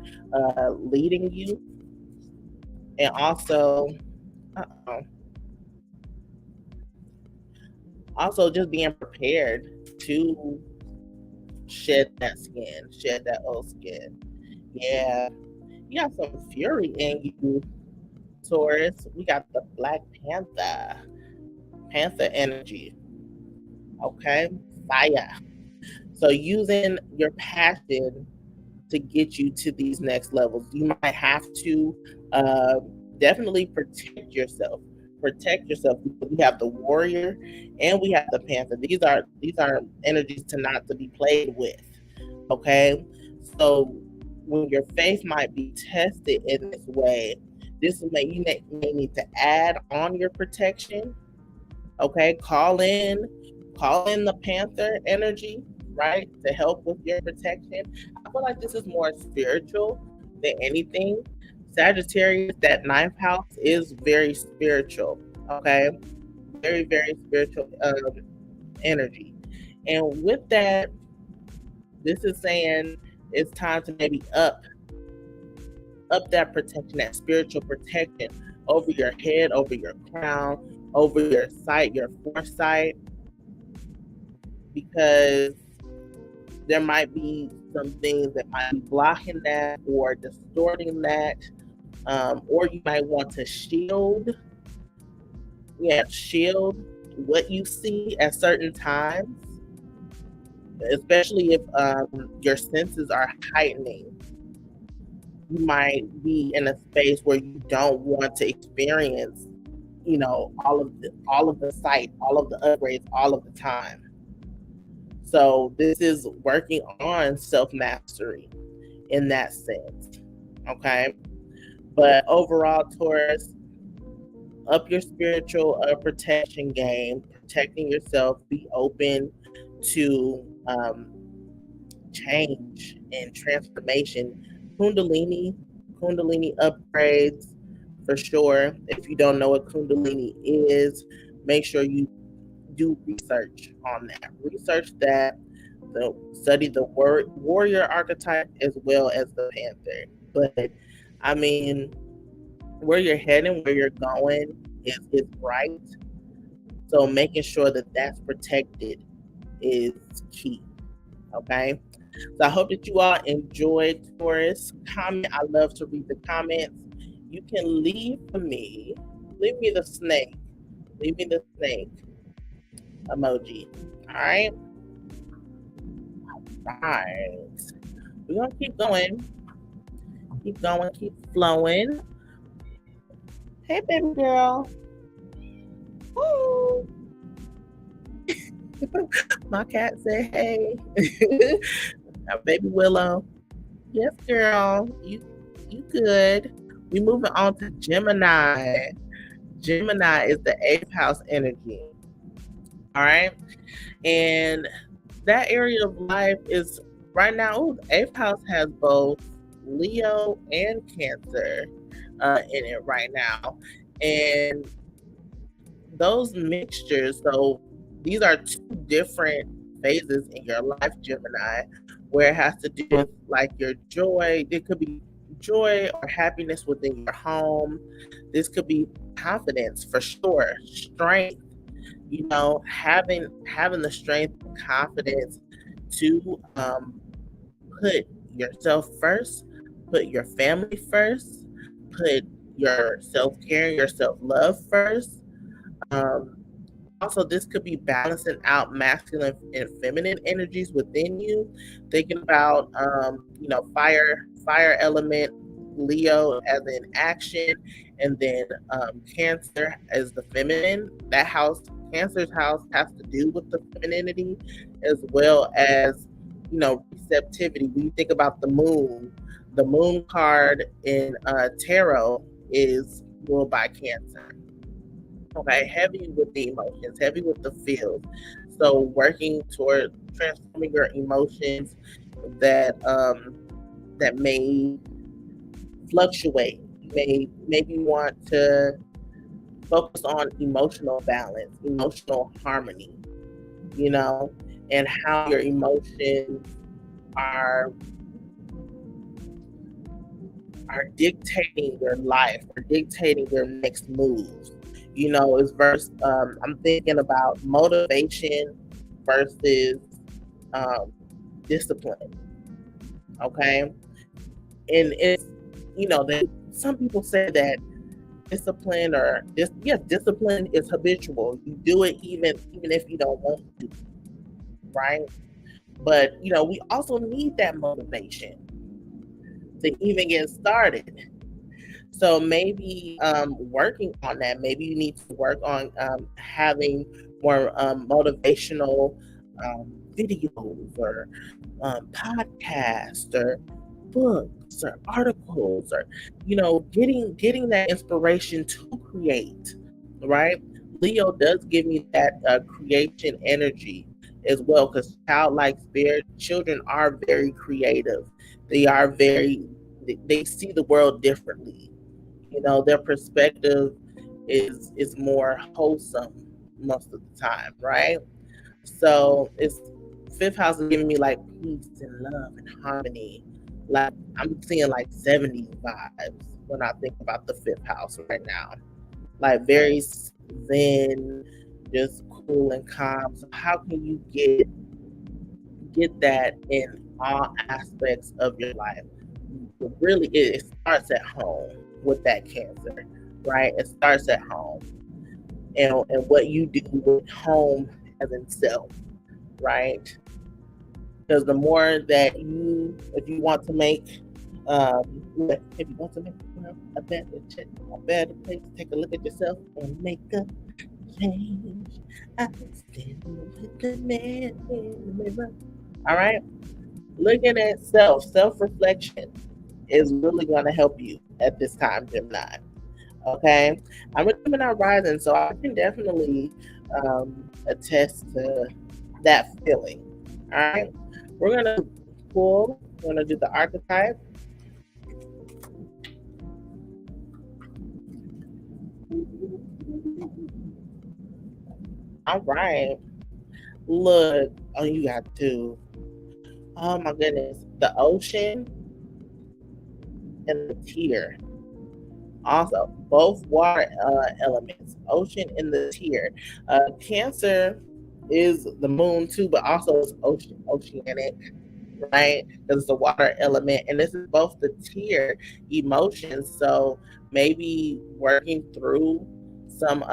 S1: leading you, and also, uh-oh, also just being prepared to shed that skin, shed that old skin. Yeah, you got some fury in you, Taurus. We got the Black Panther, Panther energy. Okay, fire. So using your passion to get you to these next levels, you might have to uh, definitely protect yourself. Protect yourself. We have the warrior and we have the panther. These are energies to be played with. Okay, so when your faith might be tested in this way, this may need to add on your protection. Okay, call in the panther energy, right, to help with your protection. I feel like this is more spiritual than anything. Sagittarius, that ninth house is very spiritual. Okay, very very spiritual energy, and with that, this is saying it's time to maybe up that protection, that spiritual protection over your head, over your crown, over your sight, your foresight, because there might be some things that might be blocking that or distorting that, or you might want to shield what you see at certain times, especially if your senses are heightening. You might be in a space where you don't want to experience, all of the sight, all of the upgrades, all of the time. So this is working on self mastery in that sense. Okay. But overall, Taurus, up your spiritual protection game. protecting yourself. Be open to change and transformation. Kundalini upgrades for sure. If you don't know what Kundalini is, make sure you do research on that. Research that. Study the warrior archetype as well as the panther. But I mean, where you're heading, where you're going is right. So making sure that that's protected is key. Okay. So I hope that you all enjoyed Taurus. Comment. I love to read the comments. You can leave me the snake. Leave me the snake emoji. All right. All right. We're gonna keep going. Keep going. Keep flowing. Hey, baby girl. Woo. My cat said, "Hey." Baby Willow. Yes, girl. You good. We moving on to Gemini. Gemini is the 8th house energy. All right. And that area of life is right now, the 8th house has both Leo and Cancer in it right now. And those mixtures, so these are two different phases in your life, Gemini, where it has to do with like your joy. It could be joy or happiness within your home. This could be confidence for sure, strength, having the strength and confidence to put yourself first, put your family first, put your self-care and your self-love first. Also, this could be balancing out masculine and feminine energies within you. Thinking about, fire element, Leo as in action, and then Cancer as the feminine. That house, Cancer's house, has to do with the femininity as well as, receptivity. When you think about the moon card in tarot is ruled by Cancer. Okay, heavy with the emotions, heavy with the feels. So working toward transforming your emotions that may fluctuate. Maybe want to focus on emotional balance, emotional harmony, and how your emotions are dictating your life or dictating your next moves. Is I'm thinking about motivation versus discipline. Okay. And it's, that some people say that discipline discipline is habitual. You do it even if you don't want to, right? But we also need that motivation to even get started. So maybe working on that. Maybe you need to work on having more motivational videos or podcasts or books or articles, or getting that inspiration to create. Right? Leo does give me that creation energy as well, because childlike spirit, children are very creative. They see the world differently. Their perspective is more wholesome most of the time, right? So it's 5th house is giving me like peace and love and harmony. Like I'm seeing like 70s vibes when I think about the 5th house right now. Like very zen, just cool and calm. So how can you get that in all aspects of your life? Really, it starts at home with that Cancer, right? It starts at home, and what you do with home as in self, right? Because the more that if you want to make a better place, take a look at yourself and make a change. I stand with the man in the mirror. All right, looking at self-reflection is really going to help you at this time, Gemini. Okay, I'm a Gemini rising, so I can definitely attest to that feeling. All right, we're gonna pull. We're gonna do the archetype. All right. Look, oh, you got two. Oh my goodness, the ocean and the tear. Also, both water elements, ocean and the tear. Cancer is the moon too, but also it's oceanic, right? Because it's a water element, and this is both the tear emotions. So maybe working through some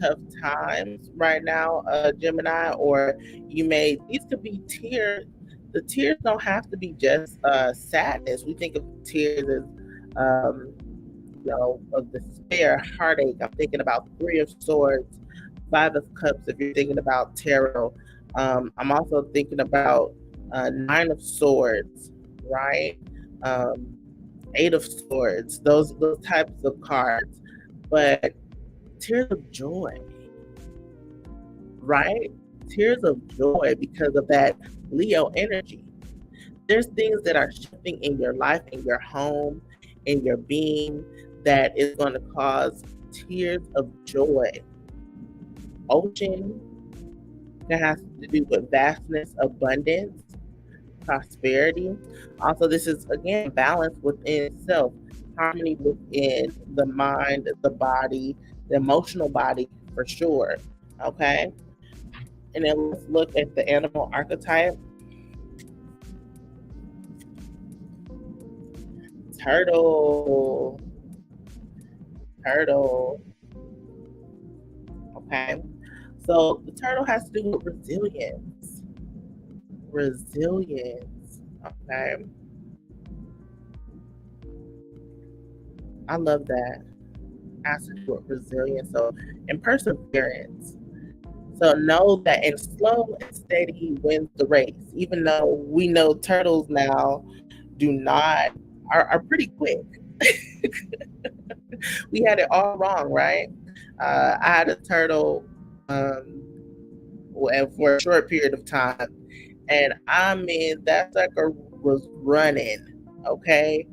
S1: tough times right now, Gemini, or these could be tears. The tears don't have to be just sadness. We think of tears as of despair, heartache. I'm thinking about Three of Swords, Five of Cups. If you're thinking about tarot, I'm also thinking about Nine of Swords, right? Um, Eight of Swords. Those types of cards, but tears of joy, right? Tears of joy because of that Leo energy. There's things that are shifting in your life, in your home, in your being, that is going to cause tears of joy. Ocean, that has to do with vastness, abundance, prosperity. Also, this is again balance within self, harmony within the mind, the body, the emotional body for sure. Okay. And then let's look at the animal archetype. Turtle. Okay. So the turtle has to do with resilience. Okay. I love that. Has to do with resilience. So, and perseverance. So know that in slow and steady wins the race. Even though we know turtles now are pretty quick. We had it all wrong, right? I had a turtle for a short period of time, and I mean that sucker was running, okay.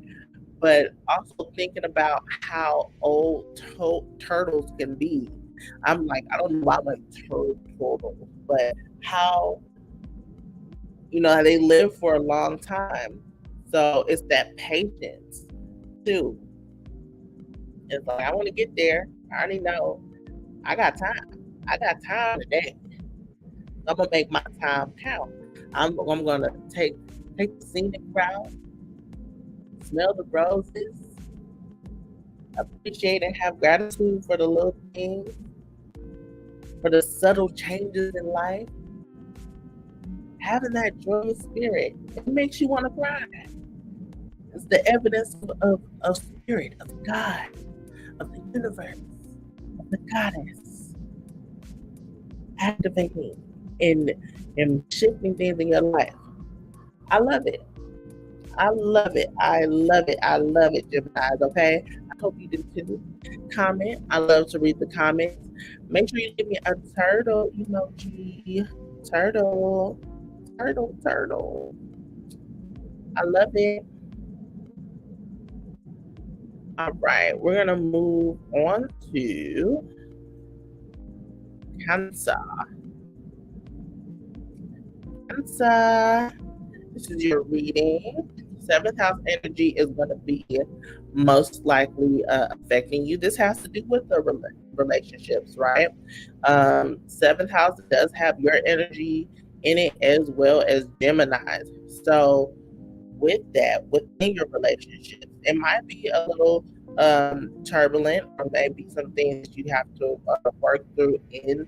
S1: But also thinking about how old turtles can be. I'm like, I don't know why I went turtle, but how they live for a long time. So it's that patience too. It's like I want to get there. I already know I got time. I got time today. I'm gonna make my time count. I'm gonna take the scenic route, smell the roses, appreciate and have gratitude for the little things, for the subtle changes in life. Having that joyous spirit, it makes you want to cry. It's the evidence of spirit, of God, of the universe, of the goddess activating and shifting things in your life. I love it. I love it. I love it. I love it, Gemini. Okay. I hope you do too. Comment. I love to read the comments. Make sure you give me a turtle emoji. Turtle. I love it. All right. We're going to move on to Cancer. Cancer. This is your reading. Seventh house energy is going to be most likely affecting you. This has to do with the relationships, right? Seventh house does have your energy in it as well as Gemini's. So with that, within your relationships, it might be a little turbulent, or maybe some things you have to work through in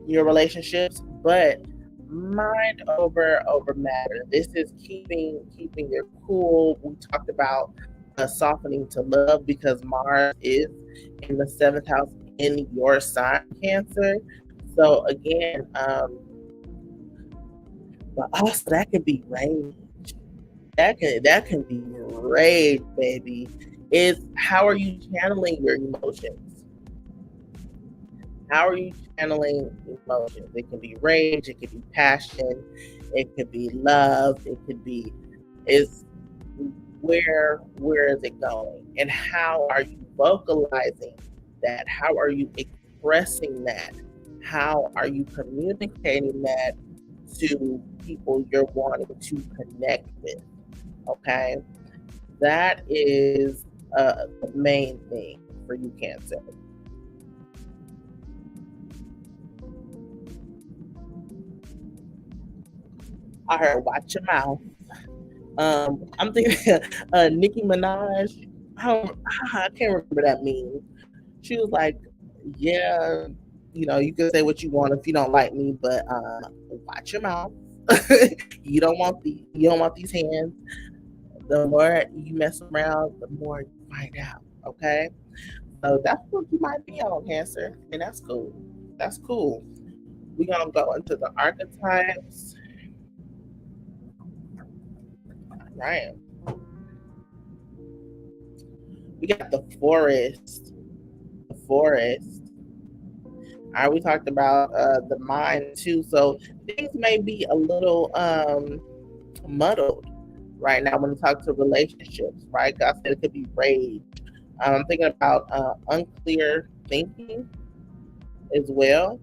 S1: your relationships, but mind over matter. This is keeping your cool. We talked about softening to love because Mars is in the seventh house in your sign, Cancer. So again, but also that can be rage. That can be rage, baby. Is how are you channeling your emotions? How are you channeling emotions? It can be rage, it could be passion, it could be love, it could be is where is it going? And how are you vocalizing that? How are you expressing that? How are you communicating that to people you're wanting to connect with? Okay, that is the main thing for you, Cancer. I heard watch your mouth. I'm thinking Nicki Minaj. I can't remember that meme. She was like, "Yeah, you can say what you want if you don't like me, but watch your mouth. You don't want these hands. The more you mess around, the more you find out. Okay, so that's what you might be on, Cancer, and that's cool. That's cool. We're gonna go into the archetypes, right? We got the forest. The forest. All right, we talked about the mind too, so things may be a little muddled right now when it talks to relationships, right? God said it could be rage. I'm thinking about unclear thinking as well.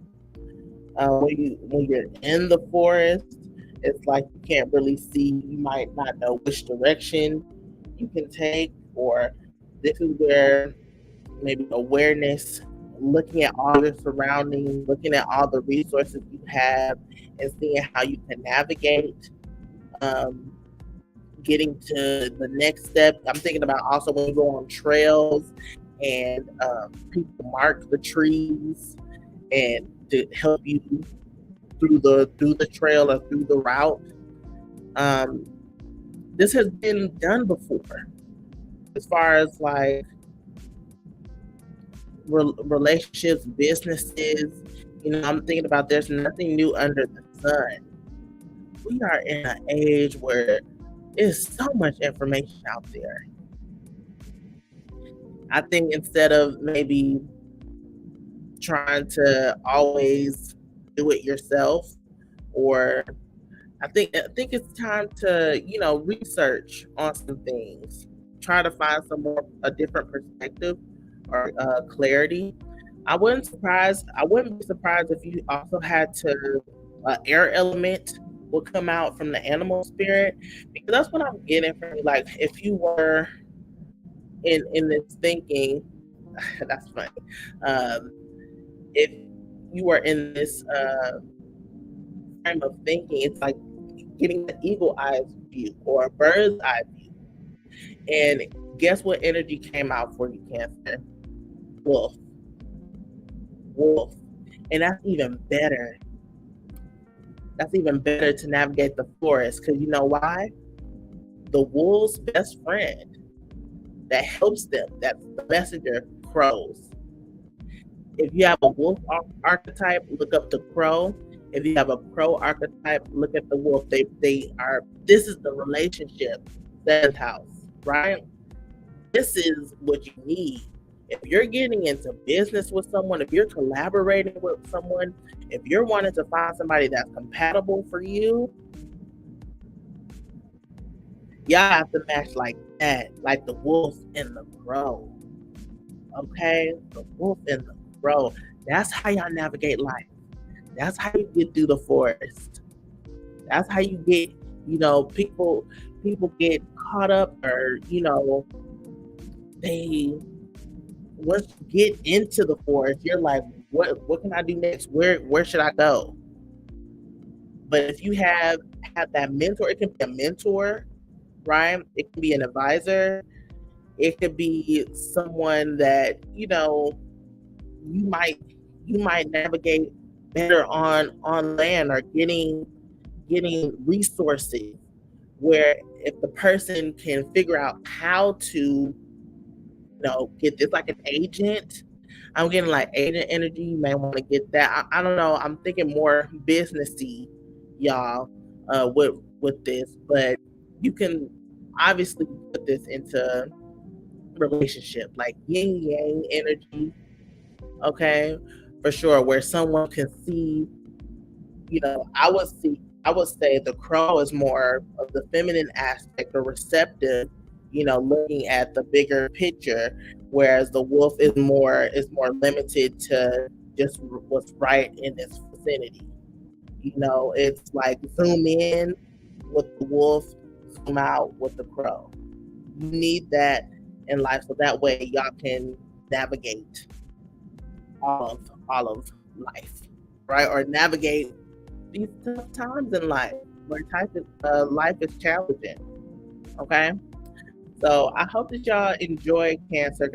S1: When you're in the forest, it's like you can't really see. You might not know which direction you can take, or this is where maybe awareness, looking at all your surroundings, looking at all the resources you have, and seeing how you can navigate. Um, Getting to the next step. I'm thinking about also when you go on trails and people mark the trees and to help you through the trail or through the route. Um, this has been done before, as far as like relationships, businesses. I'm thinking about there's nothing new under the sun. We are in an age where there's so much information out there. I think instead of maybe trying to always do it yourself, or I think it's time to research on some things, try to find a different perspective or clarity. I wouldn't be surprised if you also had to air element will come out from the animal spirit, because that's what I'm getting from you. Like if you were in this thinking, that's funny. Um, if you were in this frame of thinking, it's like getting the eagle eyes view or a bird's eye view. And guess what energy came out for you, Cancer? Wolf. Wolf. And that's even better. That's even better to navigate the forest, because you know why? The wolf's best friend that helps them, that's the messenger, crows. If you have a wolf archetype, look up the crow. If you have a crow archetype, look at the wolf. They are. This is the relationship, seventh house, right? This is what you need. If you're getting into business with someone, if you're collaborating with someone, if you're wanting to find somebody that's compatible for you, y'all have to match like that, like the wolf and the crow. Okay, the wolf and the crow. That's how y'all navigate life. That's how you get through the forest. That's how you get, people get caught up, or they once you get into the forest, you're like, what can I do next? Where should I go? But if you have that mentor, it can be a mentor, right? It can be an advisor. It could be someone that you might you might navigate better on land, or getting resources, where if the person can figure out how to get this, like an agent. I'm getting like agent energy. You may want to get that. I don't know. I'm thinking more businessy, y'all, with this, but you can obviously put this into relationship, like yin yang energy. Okay, for sure, where someone can see, I would say the crow is more of the feminine aspect or receptive, looking at the bigger picture, whereas the wolf is more limited to just what's right in its vicinity. It's like zoom in with the wolf, zoom out with the crow. You need that in life so that way y'all can navigate all of life, right? Or navigate these tough times in life where life is challenging. Okay, so I hope that y'all enjoy Cancer.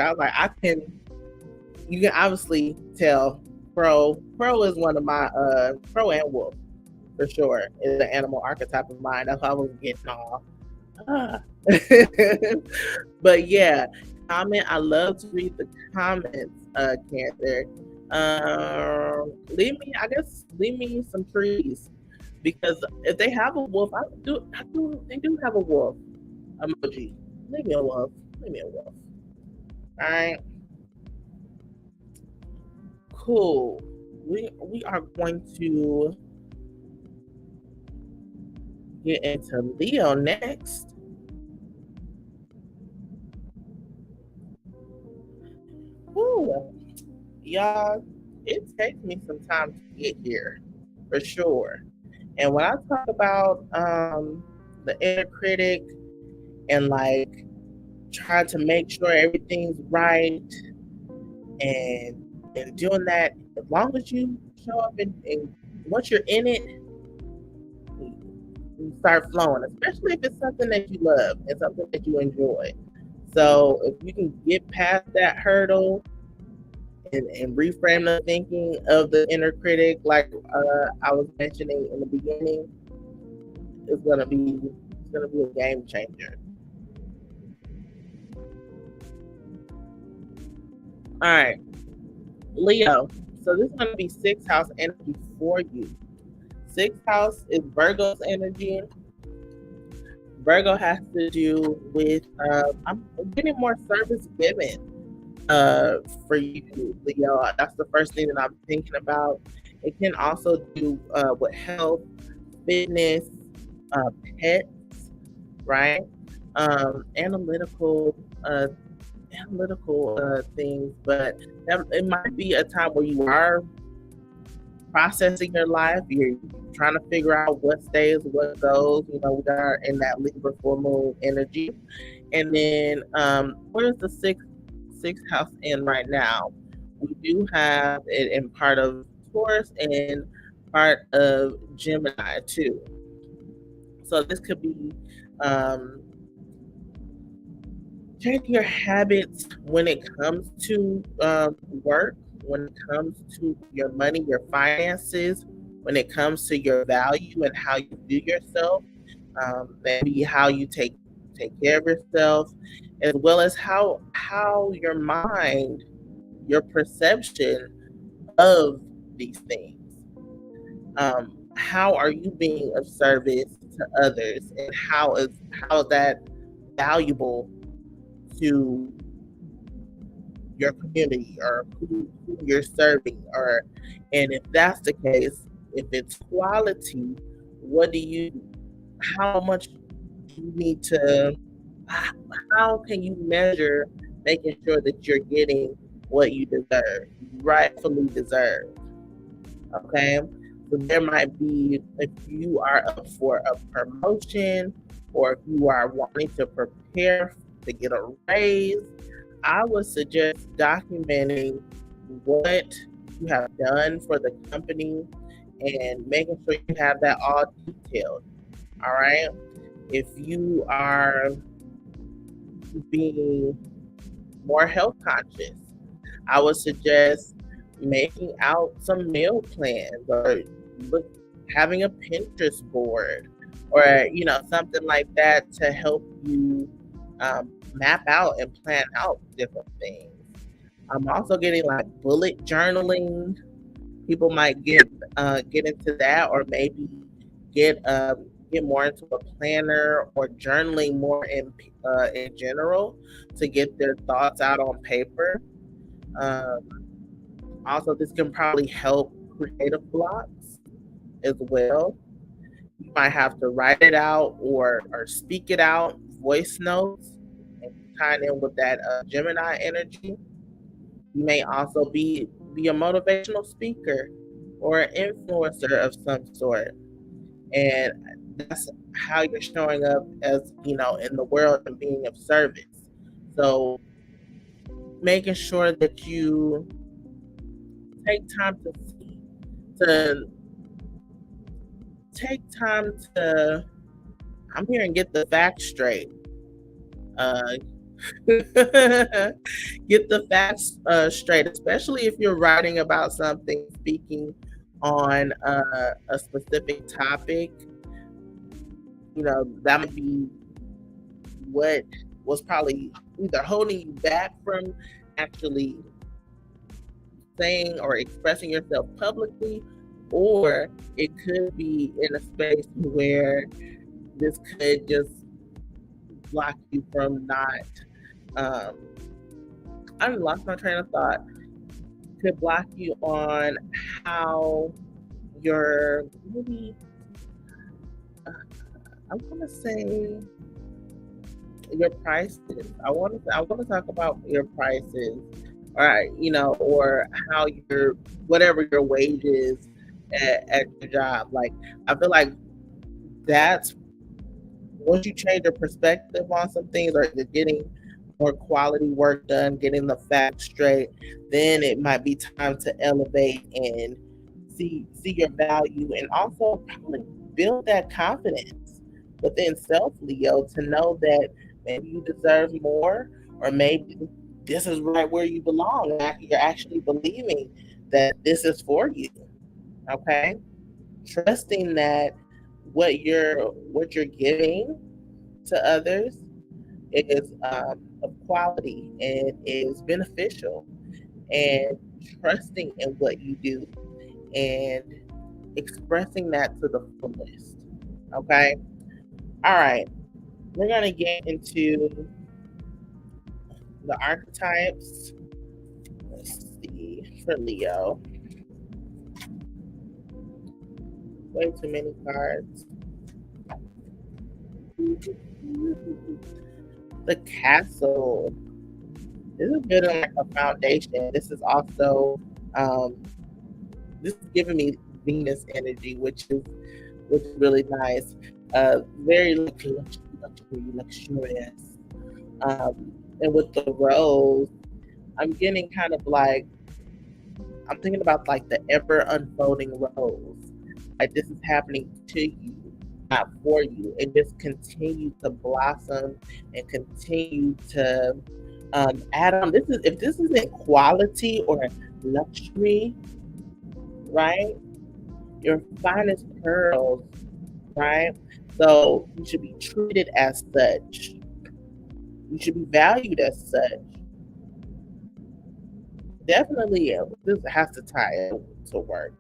S1: You can obviously tell Crow is one of my Crow and Wolf for sure is an animal archetype of mine. That's why I was getting all. But yeah, comment. I love to read the comments, Cancer. Leave me some trees because if they have a wolf, they do have a wolf emoji. Leave me a wolf. Leave me a wolf. All right. Cool. We are going to get into Leo next. Ooh, y'all, it takes me some time to get here, for sure. And when I talk about the inner critic and like trying to make sure everything's right and doing that, as long as you show up and once you're in it, you start flowing, especially if it's something that you love and something that you enjoy. So if you can get past that hurdle and reframe the thinking of the inner critic, like I was mentioning in the beginning, it's gonna be a game changer. All right, Leo. So this is gonna be sixth house energy for you. Sixth house is Virgo's energy. Virgo has to do with I'm getting more service given for you, Leo. That's the first thing that I'm thinking about. It can also do with health, fitness, uh, pets, right? Analytical, things, but it might be a time where you are processing your life. You're trying to figure out what stays, what goes. We are in that Libra full moon energy, and then where's the sixth house in right now? We do have it in part of Taurus and part of Gemini too. So this could be um, changing your habits when it comes to work, when it comes to your money, your finances, when it comes to your value and how you view yourself, maybe how you take care of yourself, as well as how your mind, your perception of these things. How are you being of service to others, and how is that valuable to your community or who you're serving? Or and if that's the case, if it's quality, what do you how much do you need to how can you measure making sure that you're getting what you deserve, rightfully deserve? Okay. So there might be, if you are up for a promotion or if you are wanting to prepare to get a raise, I would suggest documenting what you have done for the company and making sure you have that all detailed. All right. If you are being more health conscious, I would suggest making out some meal plans or look, having a Pinterest board or something like that to help you map out and plan out different things. I'm also getting like bullet journaling. People might get into that, or maybe get more into a planner or journaling more in general to get their thoughts out on paper. Um, Also, this can probably help creative blocks as well. You might have to write it out or speak it out, voice notes, and tying in with that Gemini energy. You may also be a motivational speaker or an influencer of some sort, and that's how you're showing up as in the world and being of service. So making sure that you take time to take time to I'm here and get the facts straight. Uh, get the facts straight, especially if you're writing about something, speaking on a specific topic. That might be what was probably either holding you back from actually saying or expressing yourself publicly, or it could be in a space where this could just block you from not. Um, I lost my train of thought. Could block you on how your maybe. I'm gonna say your prices. I want to talk about your prices, or how your whatever your wages at your job. Like I feel like that's once you change your perspective on some things, or you're getting more quality work done, getting the facts straight, then it might be time to elevate and see your value, and also probably build that confidence within self, Leo, to know that maybe you deserve more, or maybe this is right where you belong. You're actually believing that this is for you. Okay, trusting that what you're giving to others is of quality and is beneficial, and trusting in what you do and expressing that to the fullest. Okay. All right. We're going to get into the archetypes. Let's see for Leo. Way too many cards. The Castle. This is building like a foundation. This is also this is giving me Venus energy, which is really nice. Very luxurious. And with the rose, I'm getting kind of like I'm thinking about like the ever unfolding rose. Like this is happening to you, not for you, and just continue to blossom and continue to add on. If this isn't quality or luxury, right? Your finest pearls, right? So you should be treated as such. You should be valued as such. Definitely, this has to tie to work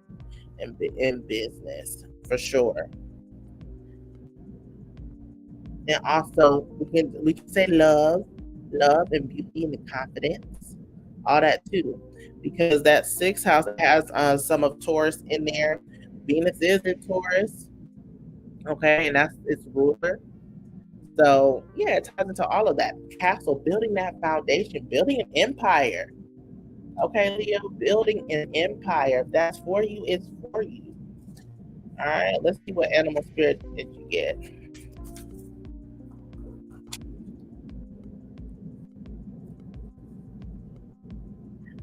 S1: and in business for sure. And also, we can say love and beauty and confidence, all that too, because that sixth house has some of Taurus in there. Venus is in Taurus, okay, and that's its ruler. So yeah, it ties into all of that. Castle, building that foundation, building an empire. Okay, Leo, building an empire. If that's for you, it's for you. All right, let's see what animal spirit did you get.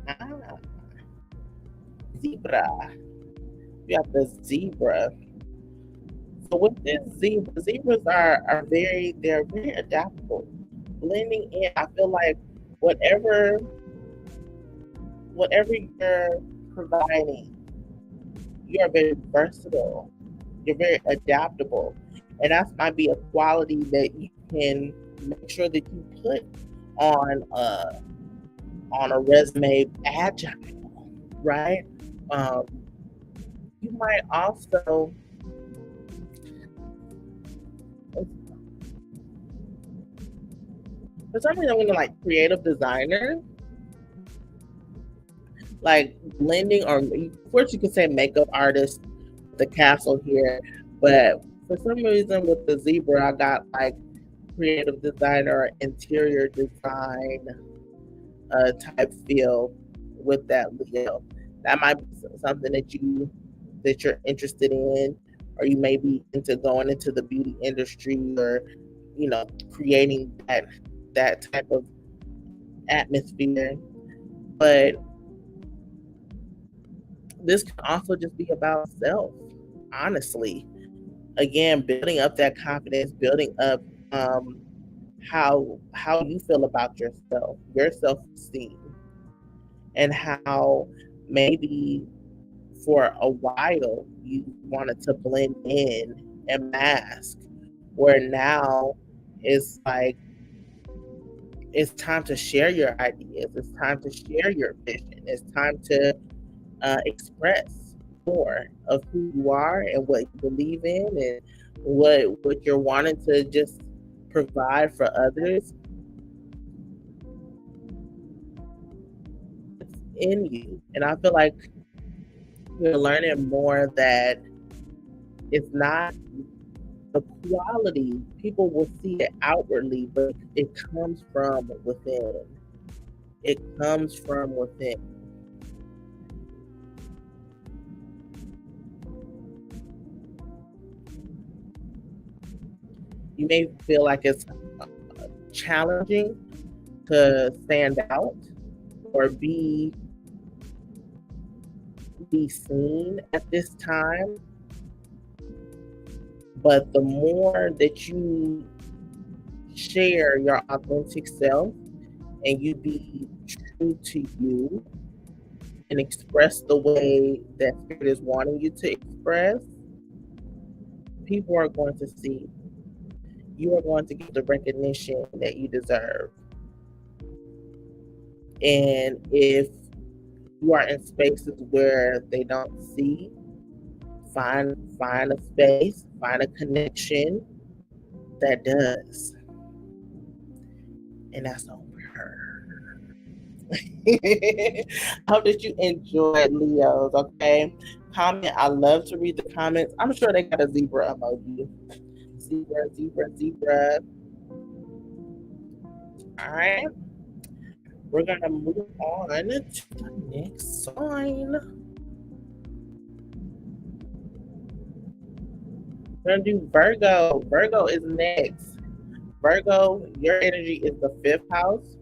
S1: Ah, zebra. You have the zebra. So with this zebras are they're very adaptable, blending in. I feel like whatever whatever you're providing, you are very versatile. You're very adaptable, and that might be a quality that you can make sure that you put on a resume. Agile, right? Um, you might also for some reason I'm gonna like creative designer. like blending, or of course you could say makeup artist, the castle here, but for some reason with the zebra, I got like creative designer, interior design type feel with that Leo. That might be something that you're interested in, or you may be into going into the beauty industry, or creating that type of atmosphere. But this can also just be about self, honestly. Again, building up that confidence, building up how you feel about yourself, your self esteem, and how maybe for a while you wanted to blend in and mask, where now it's like it's time to share your ideas, it's time to share your vision, it's time to express more of who you are and what you believe in, and what you're wanting to just provide for others. It's in you, and I feel like you're learning more that it's not the quality. People will see it outwardly, but it comes from within. It comes from within. You may feel like it's challenging to stand out or be seen at this time, but the more that you share your authentic self and you be true to you and express the way that spirit is wanting you to express, people are going to see. You are going to get the recognition that you deserve. And if you are in spaces where they don't see, find a space, find a connection that does. And that's on her. I hope that you enjoyed, Leos. Okay, comment. I love to read the comments. I'm sure they got a zebra emoji. Zebra, zebra, zebra. All right, we're gonna move on to the next sign. We're gonna do Virgo. Virgo is next. Virgo, your energy is the fifth house,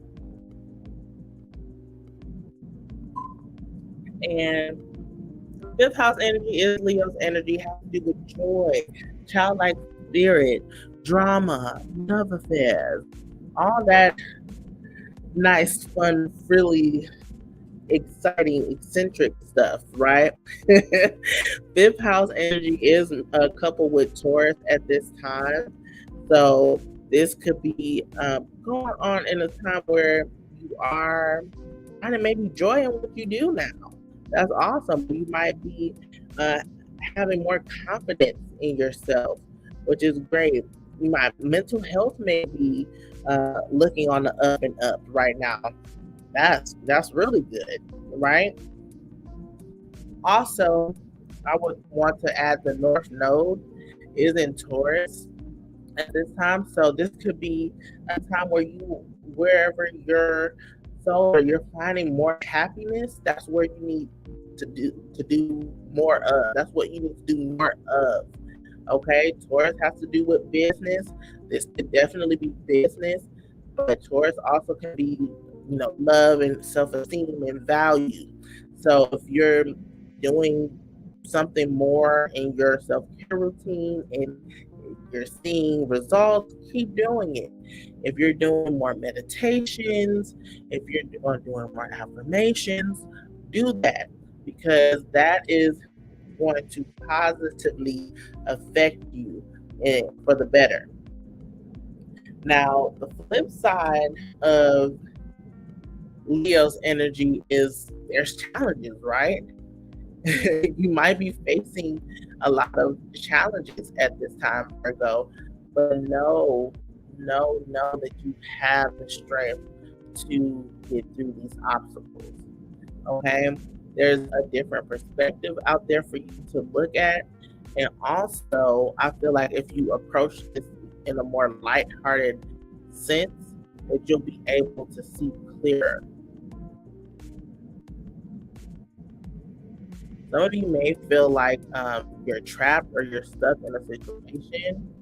S1: and fifth house energy is Leo's energy. Has to do with joy, childlike spirit, drama, love affairs, all that nice, fun, frilly, exciting, eccentric stuff, right? Fifth house energy is a couple with Taurus at this time. So this could be going on in a time where you are kind of maybe joy in what you do now. That's awesome. You might be uh, having more confidence in yourself, which is great. My mental health may be looking on the up and up right now. That's really good, right? Also, I would want to add the North Node is in Taurus at this time. So this could be a time where wherever your soul or you're finding more happiness, that's where you need to do more of. That's what you need to do more of. Okay, Taurus has to do with business. This could definitely be business, but Taurus also can be, love and self-esteem and value. So if you're doing something more in your self-care routine and you're seeing results, keep doing it. If you're doing more meditations, if you're doing more affirmations, do that, because that is going to positively affect you for the better. Now, the flip side of Leo's energy is there's challenges, right? You might be facing a lot of challenges at this time, Virgo, but know that you have the strength to get through these obstacles. Okay, there's a different perspective out there for you to look at. And also, I feel like if you approach this in a more lighthearted sense, that you'll be able to see clearer. Some of you may feel like you're trapped or you're stuck in a situation.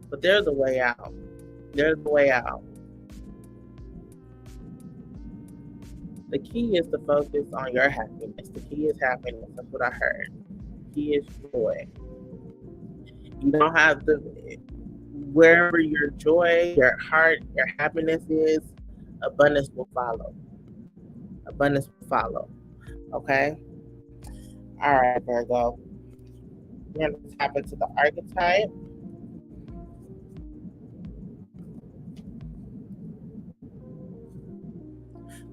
S1: But there's a way out. There's a way out. The key is to focus on your happiness. The key is happiness. That's what I heard. The key is joy. You don't have to, wherever your joy, your heart, your happiness is, abundance will follow. Abundance will follow. Okay? All right, Virgo. We're going to tap into the archetype.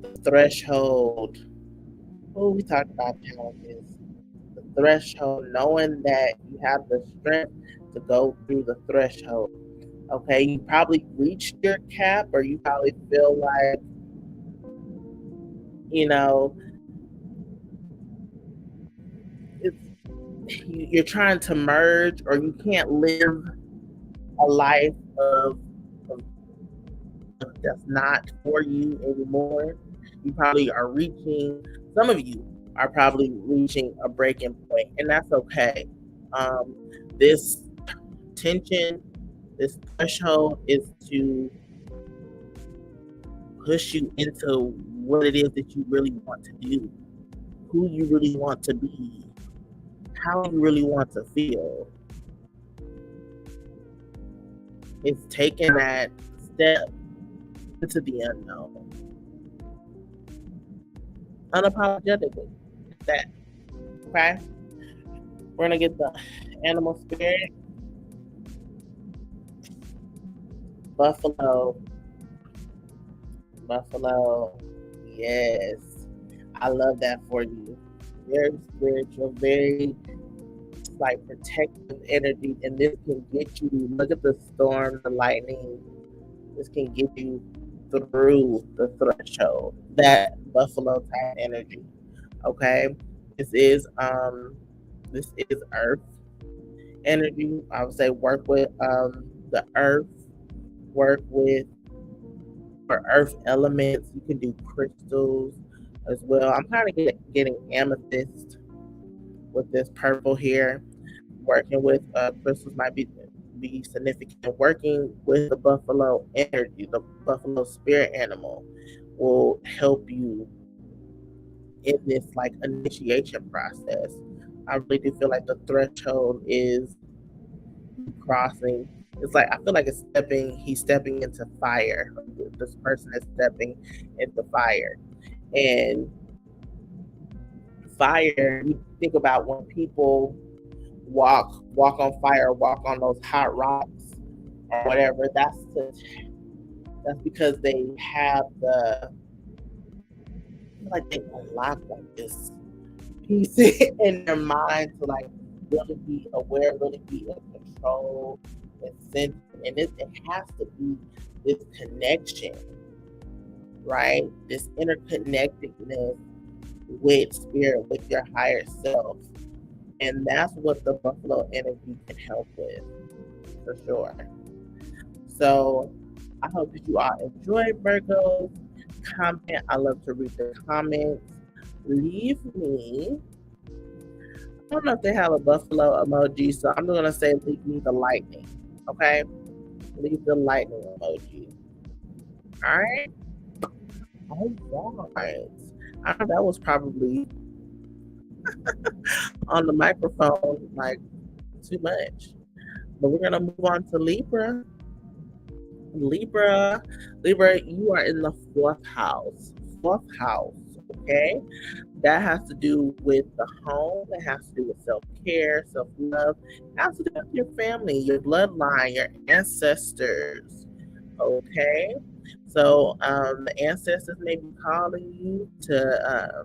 S1: The threshold. Oh, we talked about challenges. The threshold, knowing that you have the strength to go through the threshold. Okay, you probably reached your cap, or you probably feel like, you're trying to merge, or you can't live a life of that's not for you anymore. You probably are reaching, some of you are probably reaching a breaking point, and that's okay. This tension, this threshold is to push you into what it is that you really want to do, who you really want to be, how you really want to feel. It's taking that step into the unknown. Unapologetically. That. Okay? We're going to get the animal spirit. Buffalo. Buffalo. Yes. I love that for you. Very spiritual, very like protective energy, and this can get you, look at the storm, the lightning, this can get you through the threshold. That buffalo type energy. Okay. This is earth energy. I would say work with the earth, work with for earth elements. You can do crystals as well. I'm kind of getting amethyst with this purple here. Working with crystals might be significant. Working with the buffalo energy, the buffalo spirit animal, will help you in this like initiation process. I really do feel like the threshold is crossing. It's like, I feel like he's stepping into fire. This person is stepping into fire. And fire, you think about when people walk on fire, walk on those hot rocks or whatever, that's because they have like they unlock like this piece in their mind to like really be aware, really be in control and centered. And it has to be this connection, right? This interconnectedness with spirit, with your higher self. And that's what the buffalo energy can help with, for sure. So I hope that you all enjoyed Virgo's comment. I love to read the comments. Leave me. I don't know if they have a buffalo emoji, so I'm going to say leave me the lightning. Okay? Leave the lightning emoji. All right? All right. I know that was probably on the microphone like too much. But we're going to move on to Libra. Libra, you are in the fourth house. Okay? That has to do with the home. It has to do with self-care, self-love. It has to do with your family, your bloodline, your ancestors. Okay? So the ancestors may be calling you to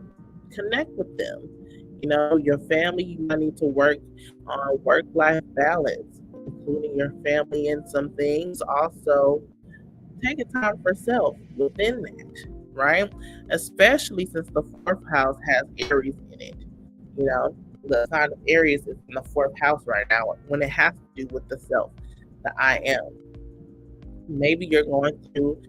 S1: connect with them. Your family, you might need to work on work-life balance, including your family in some things. Also, taking time for self within that, right? Especially since the fourth house has Aries in it. You know, the sign of Aries is in the fourth house right now when it has to do with the self, the I am. Maybe you're going through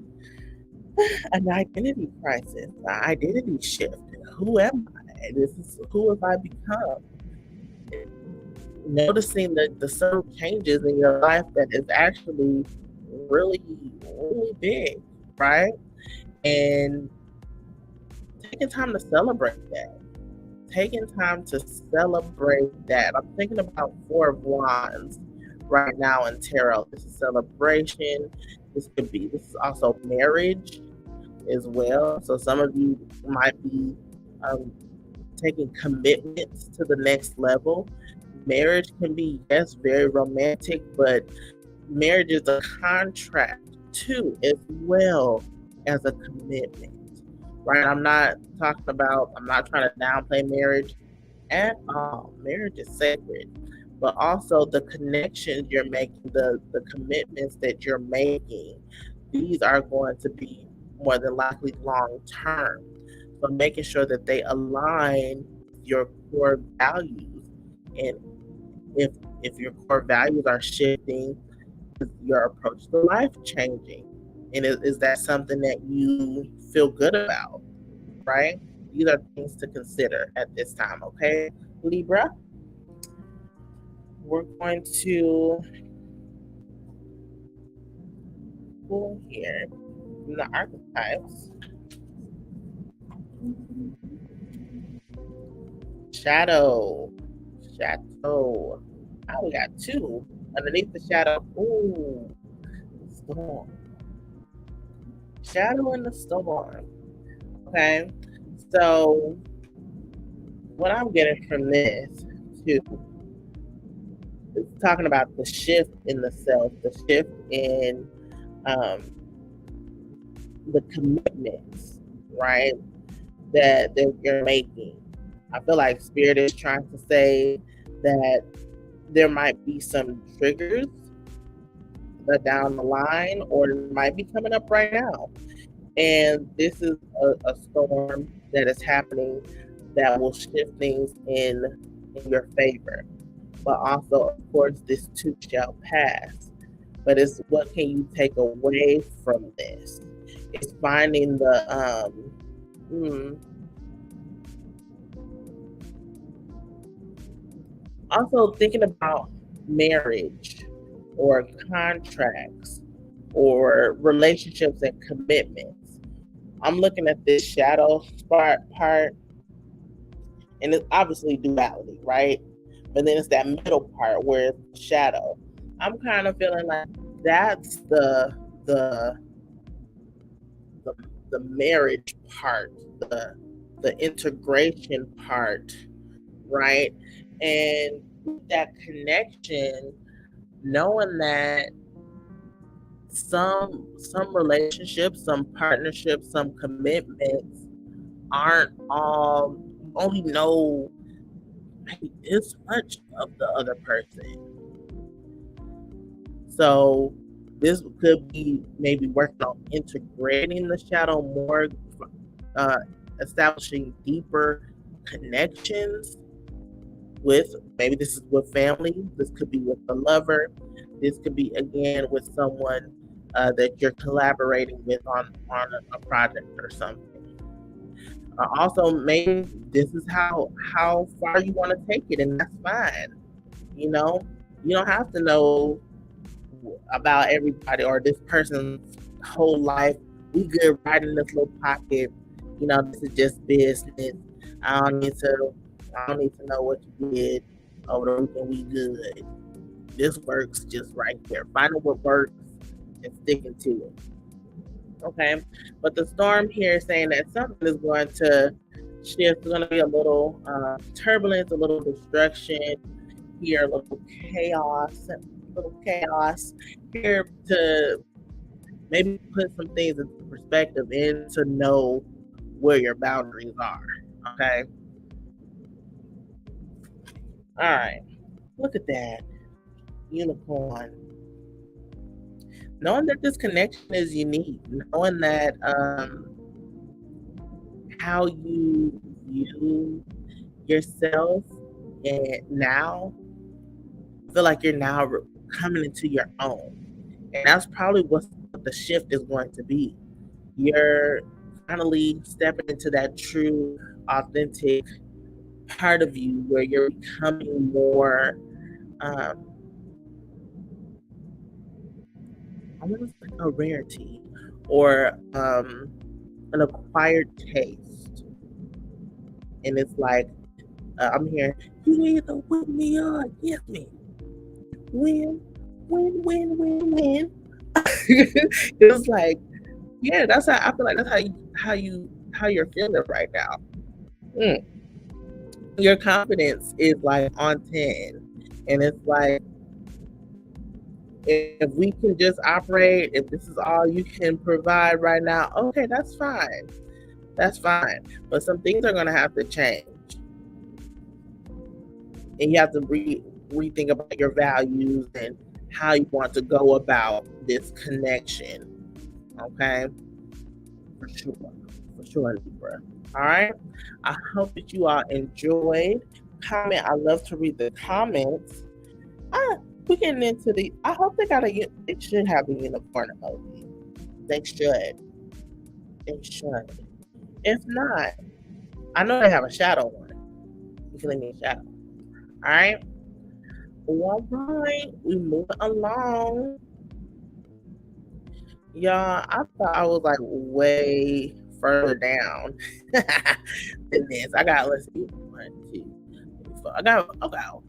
S1: an identity crisis, an identity shift. Who am I? This is who have I become? Noticing the subtle changes in your life that is actually really, really big, right? And taking time to celebrate that. Taking time to celebrate that. I'm thinking about Four of Wands right now in tarot. This is celebration. This is also marriage as well. So some of you might be taking commitments to the next level. Marriage can be, yes, very romantic, but marriage is a contract too, as well as a commitment, right? I'm not trying to downplay marriage at all. Marriage is sacred, but also the connections you're making, the commitments that you're making, these are going to be more than likely long term. So making sure that they align with your core values, and if your core values are shifting, is your approach to life changing, and is that something that you feel good about, right? These are things to consider at this time, okay, Libra? We're going to pull here from the archetypes. Shadow. Oh, we got two underneath the shadow. Ooh, storm. Shadow in the storm. Okay, so what I'm getting from this too is talking about the shift in the self, the shift in the commitments, right? That you're making. I feel like Spirit is trying to say that there might be some triggers down the line, or it might be coming up right now. And this is a storm that is happening that will shift things in your favor. But also, of course, this too shall pass. But it's what can you take away from this? It's finding the also thinking about marriage or contracts or relationships and commitments. I'm looking at this shadow part, and it's obviously duality, right? But then it's that middle part where it's shadow. I'm kind of feeling like that's the the, the marriage part, the integration part, right? And that connection, knowing that some relationships, some partnerships, some commitments aren't all, only know this much of the other person. So this could be maybe working on integrating the shadow more, establishing deeper connections with, maybe this is with family, this could be with a lover, this could be again with someone that you're collaborating with on a project or something. Also, maybe this is how far you want to take it, and that's fine. You know, you don't have to know about everybody or this person's whole life. We good right in this little pocket. You know, this is just business. I don't need to know what you did over the weekend. We good. This works just right there. Finding what works and sticking to it. Okay. But the storm here is saying that something is going to shift. There's going to be a little turbulence, a little destruction here, a little chaos here to maybe put some things into perspective and to know where your boundaries are. Okay. All right. Look at that. Unicorn. knowing that this connection is unique, knowing that how you view yourself and now feel like you're now coming into your own. And that's probably what the shift is going to be. You're finally stepping into that true, authentic part of you where you're becoming more, I want to say a rarity or an acquired taste. And it's like, I'm hearing, you either with me or against me. Win, win, win, win, win. It's like, yeah, that's how I feel like that's how you're feeling right now. Mm. Your confidence is like on 10. And it's like, if we can just operate, if this is all you can provide right now, okay, that's fine. That's fine. But some things are going to have to change. And you have to rethink about your values and how you want to go about this connection. Okay? For sure. For sure, Libra. All right? I hope that you all enjoyed. Comment. I love to read the comments. We're getting into the. I hope they They should have a unicorn emoji. They should. They should. If not, I know they have a shadow one. You can leave me a shadow. All right. All right. We move along. Y'all, I thought I was like way further down than this. I got, let's see, 1, 2, 3, 4. I got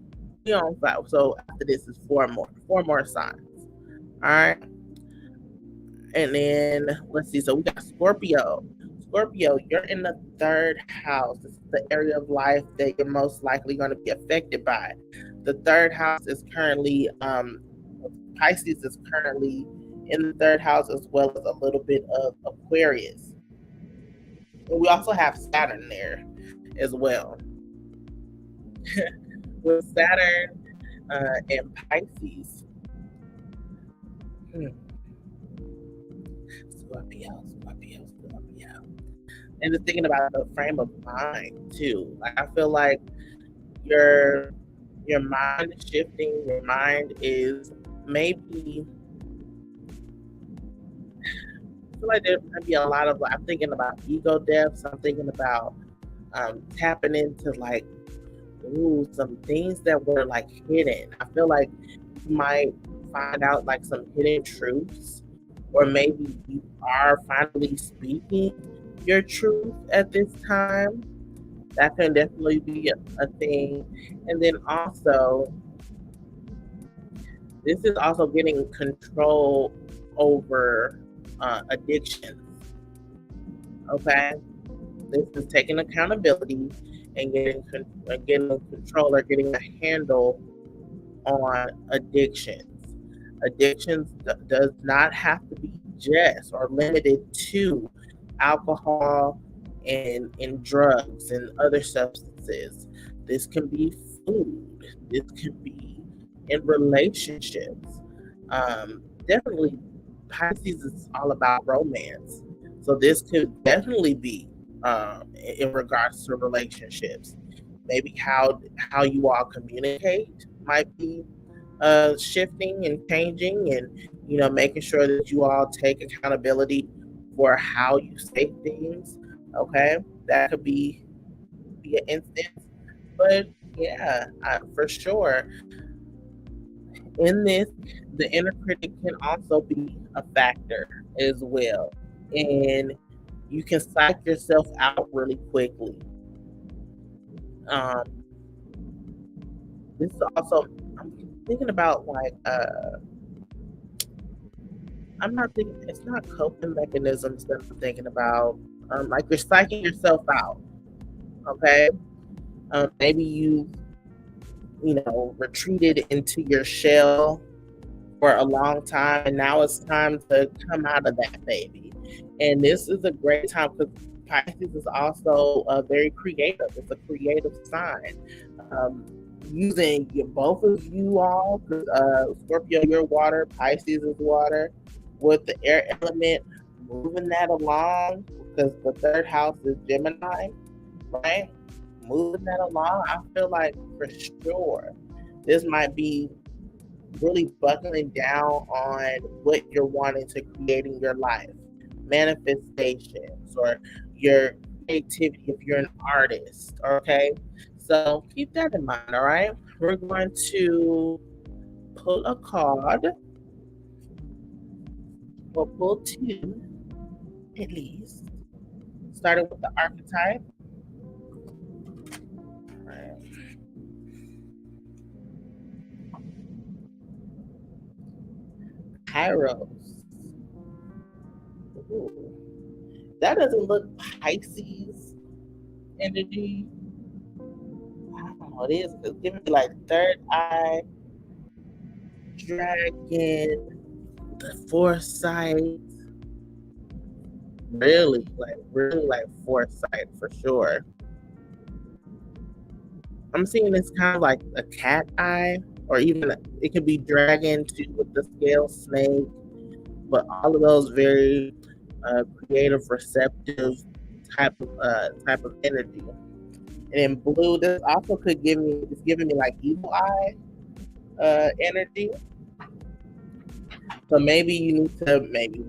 S1: we on 5. So after this is 4 more signs. All right. And then let's see. So we got Scorpio. Scorpio, you're in the 3rd house. This is the area of life that you're most likely going to be affected by. The 3rd house is currently Pisces is currently in the 3rd house, as well as a little bit of Aquarius. And we also have Saturn there as well. With Saturn and Pisces. Scorpio. And just thinking about the frame of mind too. Like, I feel like your mind is shifting. Your mind is maybe. I feel like there might be a lot of. I'm thinking about ego deaths. I'm thinking about tapping into like, some things that were like hidden. I feel like you might find out like some hidden truths, or maybe you are finally speaking your truth at this time. That can definitely be a thing. And then also, this is also getting control over addictions. Okay, this is taking accountability and getting control or getting a handle on addictions. Addictions does not have to be just or limited to alcohol and drugs and other substances. This can be food. This can be in relationships. Definitely, Pisces is all about romance. So this could definitely be in regards to relationships. Maybe how you all communicate might be shifting and changing, and making sure that you all take accountability for how you say things. Okay, that could be an instance, but yeah, for sure. In this, the inner critic can also be a factor as well, and you can psych yourself out really quickly. Um, this is also, I'm thinking about like I'm not thinking, it's not coping mechanisms that I'm thinking about. Like you're psyching yourself out. Okay, maybe retreated into your shell for a long time, and now it's time to come out of that baby. And this is a great time because Pisces is also very creative. It's a creative sign. Using both of you all, because Scorpio, you're water, Pisces is water. with the air element, moving that along, because the third house is Gemini, right? Moving that along, I feel like for sure this might be really buckling down on what you're wanting to create in your life, manifestations, or your creativity if you're an artist. Okay, so keep that in mind. All right, we're going to pull a card. We'll pull two at least, starting with the archetype. All right. Kairos. Ooh, that doesn't look Pisces energy. I don't know what it is. It's giving me like third eye, dragon, the foresight. Really like foresight for sure. I'm seeing this kind of like a cat eye, or even it could be dragon too with the scale snake, but all of those very creative, receptive type of energy. And in blue, this also could give me it's giving me like evil eye energy. So maybe you need to maybe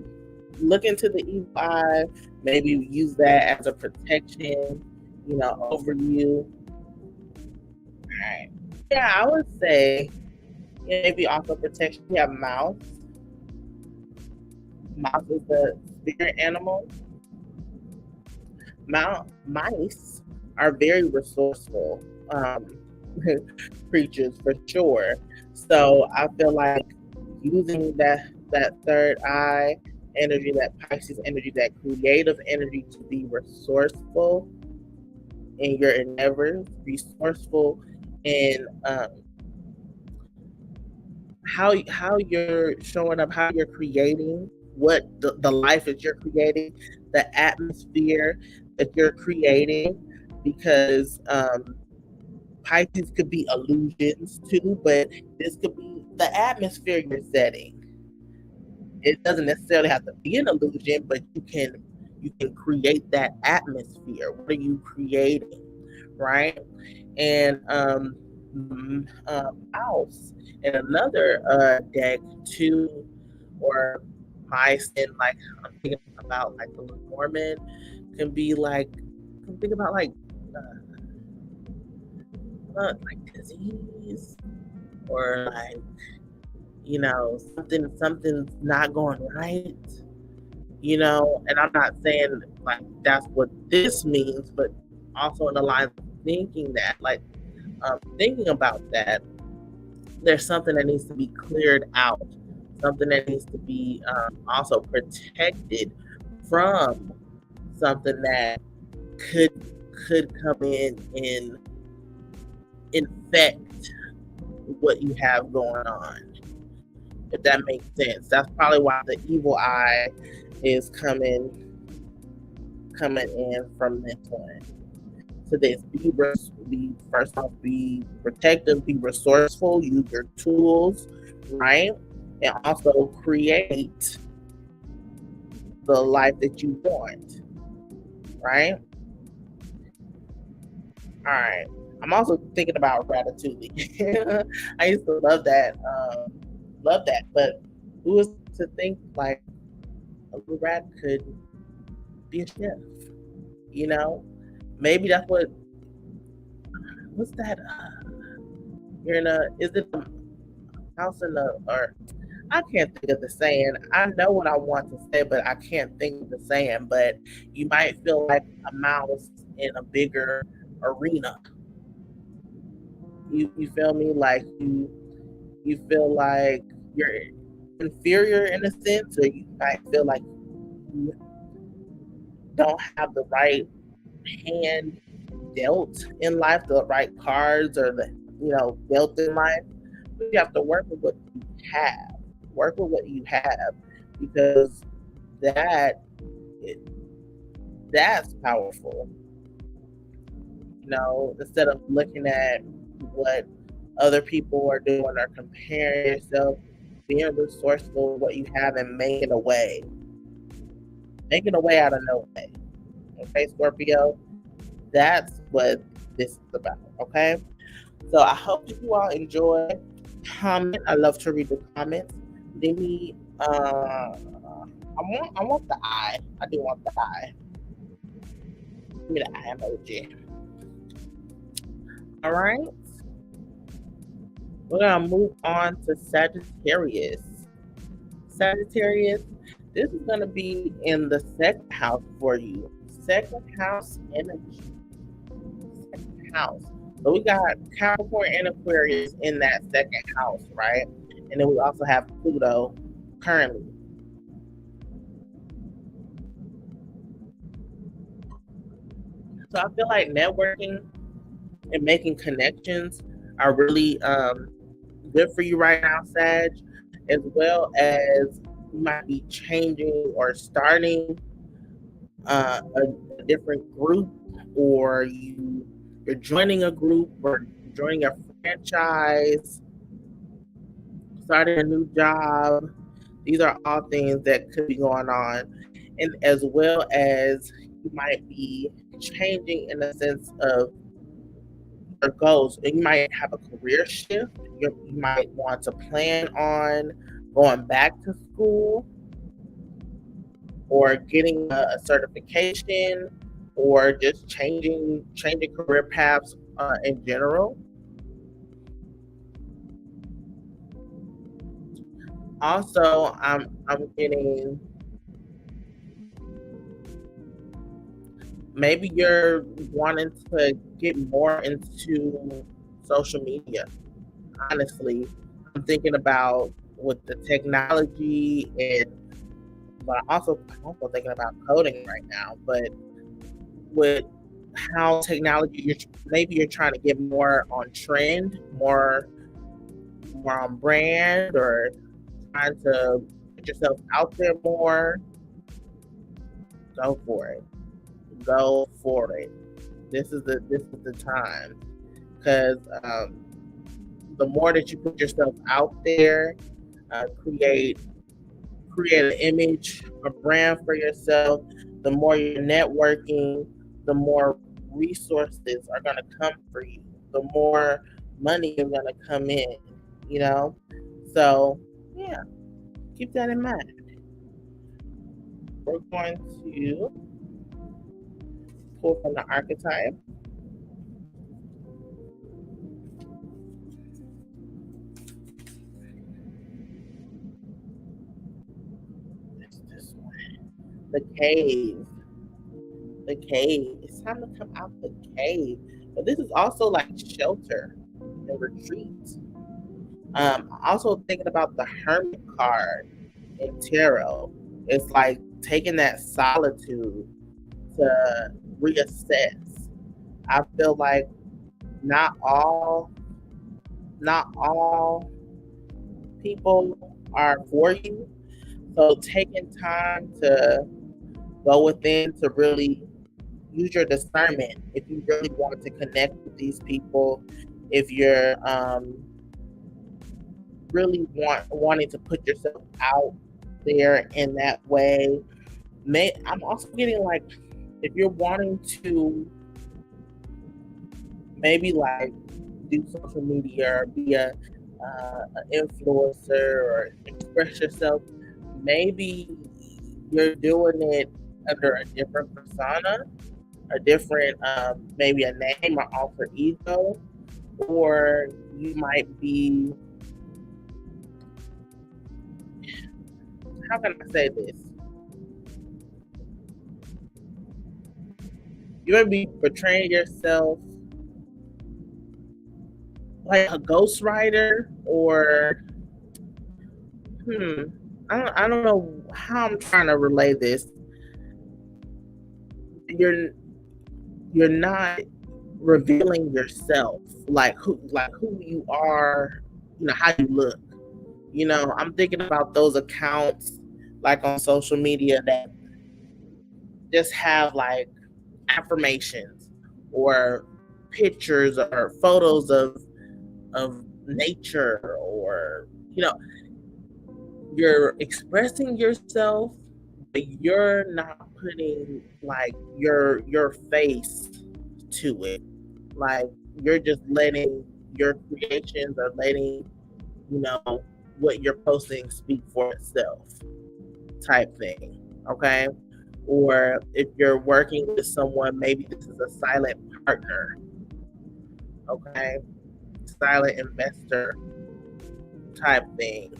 S1: look into the evil eye, maybe use that as a protection, over you. All right. Yeah, I would say maybe also protection. You have mouse. Mouse is the spirit animal. Mice are very resourceful creatures for sure. So I feel like using that third eye energy, that Pisces energy, that creative energy to be resourceful in your endeavors, resourceful in how you're showing up, how you're creating, what the life that you're creating, the atmosphere that you're creating, because Pisces could be illusions too, but this could be the atmosphere you're setting. It doesn't necessarily have to be an illusion, but you can create that atmosphere. What are you creating, right? And mouse and another deck too, or mice, and like I'm thinking about like the Norman can be like, can think about like disease, or like something's not going right, and I'm not saying like that's what this means, but also in the line of thinking that, like, thinking about that, there's something that needs to be cleared out, something that needs to be also protected from something that could come in and infect what you have going on, if that makes sense. That's probably why the evil eye is coming in from this one. So this be first off, be protective, be resourceful, use your tools, right? And also create the life that you want, right? All right. I'm also thinking about Ratatouille. I used to love that. But who was to think like a little rat could be a chef? You know, maybe that's what's that? You're in a is it a house in the or I can't think of the saying. I know what I want to say, but I can't think of the saying. But you might feel like a mouse in a bigger arena. You feel me? Like you feel like you're inferior in a sense, or you might feel like you don't have the right hand dealt in life, the right cards, or the dealt in life. But you have to work with what you have. Work with what you have, because that that's powerful. Instead of looking at what other people are doing or comparing yourself, being resourceful with what you have and making a way out of no way. Okay, Scorpio, that's what this is about. Okay, so I hope you all enjoy. Comment. I love to read the comments. Leave me. I want the eye. I do want the eye. Give me the eye emoji. All right. We're gonna move on to Sagittarius. Sagittarius, this is gonna be in the second house for you. Second house energy. Second house. So we got Capricorn and Aquarius in that second house, right? And then we also have Pluto currently. So I feel like networking and making connections are really good for you right now, Sag, as well as you might be changing or starting a different group, or you're joining a group or joining a franchise, starting a new job. These are all things that could be going on, and as well as you might be changing in the sense of your goals. You might have a career shift. You might want to plan on going back to school or getting a certification or just changing career paths in general. Also, I'm getting, maybe you're wanting to get more into social media. Honestly, I'm thinking about with the technology, and but I'm also thinking about coding right now. But with how technology, maybe you're trying to get more on trend, more on brand, or trying to put yourself out there more. Go for it. Go for it. This is the time, because the more that you put yourself out there, create an image, a brand for yourself, the more you're networking, the more resources are going to come for you, the more money is going to come in, you know? So, yeah, keep that in mind. We're going to pull from the archetype. This one. The cave. The cave. It's time to come out the cave. But this is also like shelter and retreat. Also thinking about the Hermit card in tarot. It's like taking that solitude to reassess. I feel like not all people are for you. So taking time to go within to really use your discernment if you really want to connect with these people, if you're really wanting to put yourself out there in that way. I'm also getting like, if you're wanting to maybe like do social media or be an influencer or express yourself, maybe you're doing it under a different persona, a different maybe a name or alter ego, or you might be, how can I say this? You might be portraying yourself like a ghostwriter, or I don't know how I'm trying to relay this. You're not revealing yourself, like who you are, how you look. I'm thinking about those accounts like on social media that just have like affirmations or pictures or photos of nature, or you're expressing yourself, but you're not putting like your face to it. Like you're just letting your creations or letting, you know, what you're posting speak for itself type thing. Okay. Or if you're working with someone, maybe this is a silent partner. Okay. Silent investor type thing.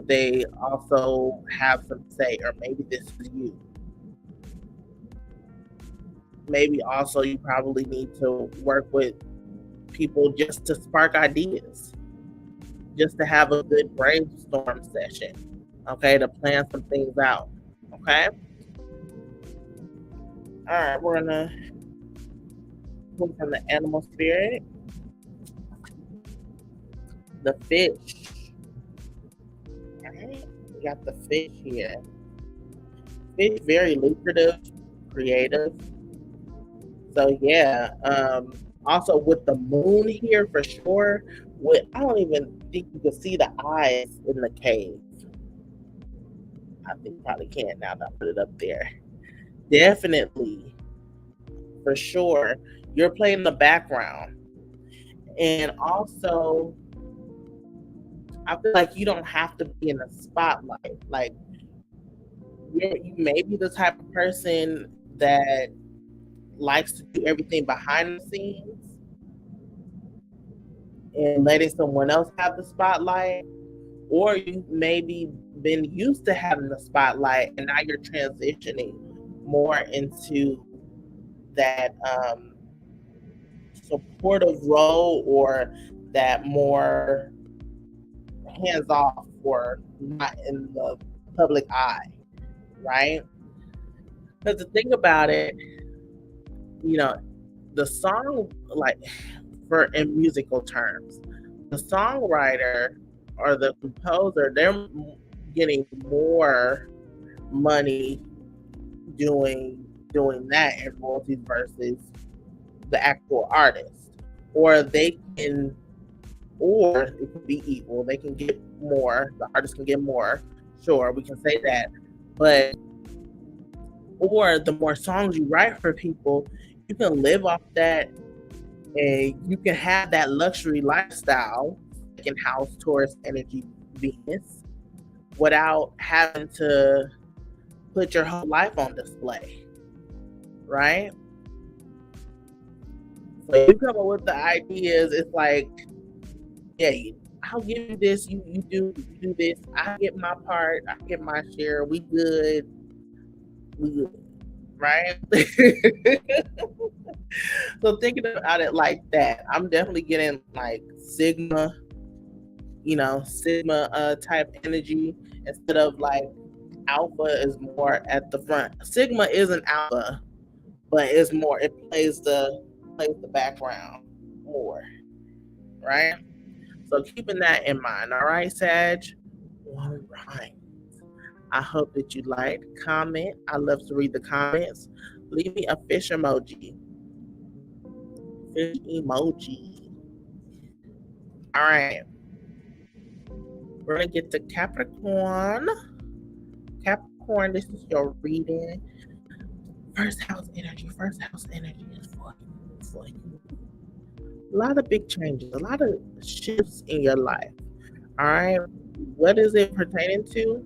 S1: They also have some say, or maybe this is you. Maybe also you probably need to work with people just to spark ideas, just to have a good brainstorm session, okay, to plan some things out, okay? All right, we're gonna move from the animal spirit, the fish. All right, we got the fish here. Fish, very lucrative, creative. So yeah, also with the moon here for sure. I don't even think you can see the eyes in the cave. I think you probably can't now that I put it up there. Definitely, for sure, you're playing the background, and also I feel like you don't have to be in the spotlight. Like you may be the type of person that likes to do everything behind the scenes and letting someone else have the spotlight, or you maybe been used to having the spotlight and now you're transitioning more into that supportive role, or that more hands off or not in the public eye, right? Because the thing about it, you know, the song, like for in musical terms, the songwriter or the composer, they're getting more money doing that in royalties versus the actual artist. Or they can, or it can be equal. They can get more. The artist can get more. Sure, we can say that. But or the more songs you write for people, you can live off that, and you can have that luxury lifestyle, second house Taurus energy Venus, without having to put your whole life on display, right? So you come up with the ideas. It's like, yeah, I'll give you this. You do this. I get my part. I get my share. We good. We good, right? So thinking about it like that, I'm definitely getting like Sigma, Sigma type energy, instead of like Alpha is more at the front. Sigma isn't Alpha, but it's more. It plays the background more, right? So keeping that in mind, all right, Sag. All right. I hope that you like, comment. I love to read the comments. Leave me a fish emoji. Fish emoji. All right. We're going to get to Capricorn. Capricorn, this is your reading. First house energy is for you. A lot of big changes, a lot of shifts in your life. All right. What is it pertaining to?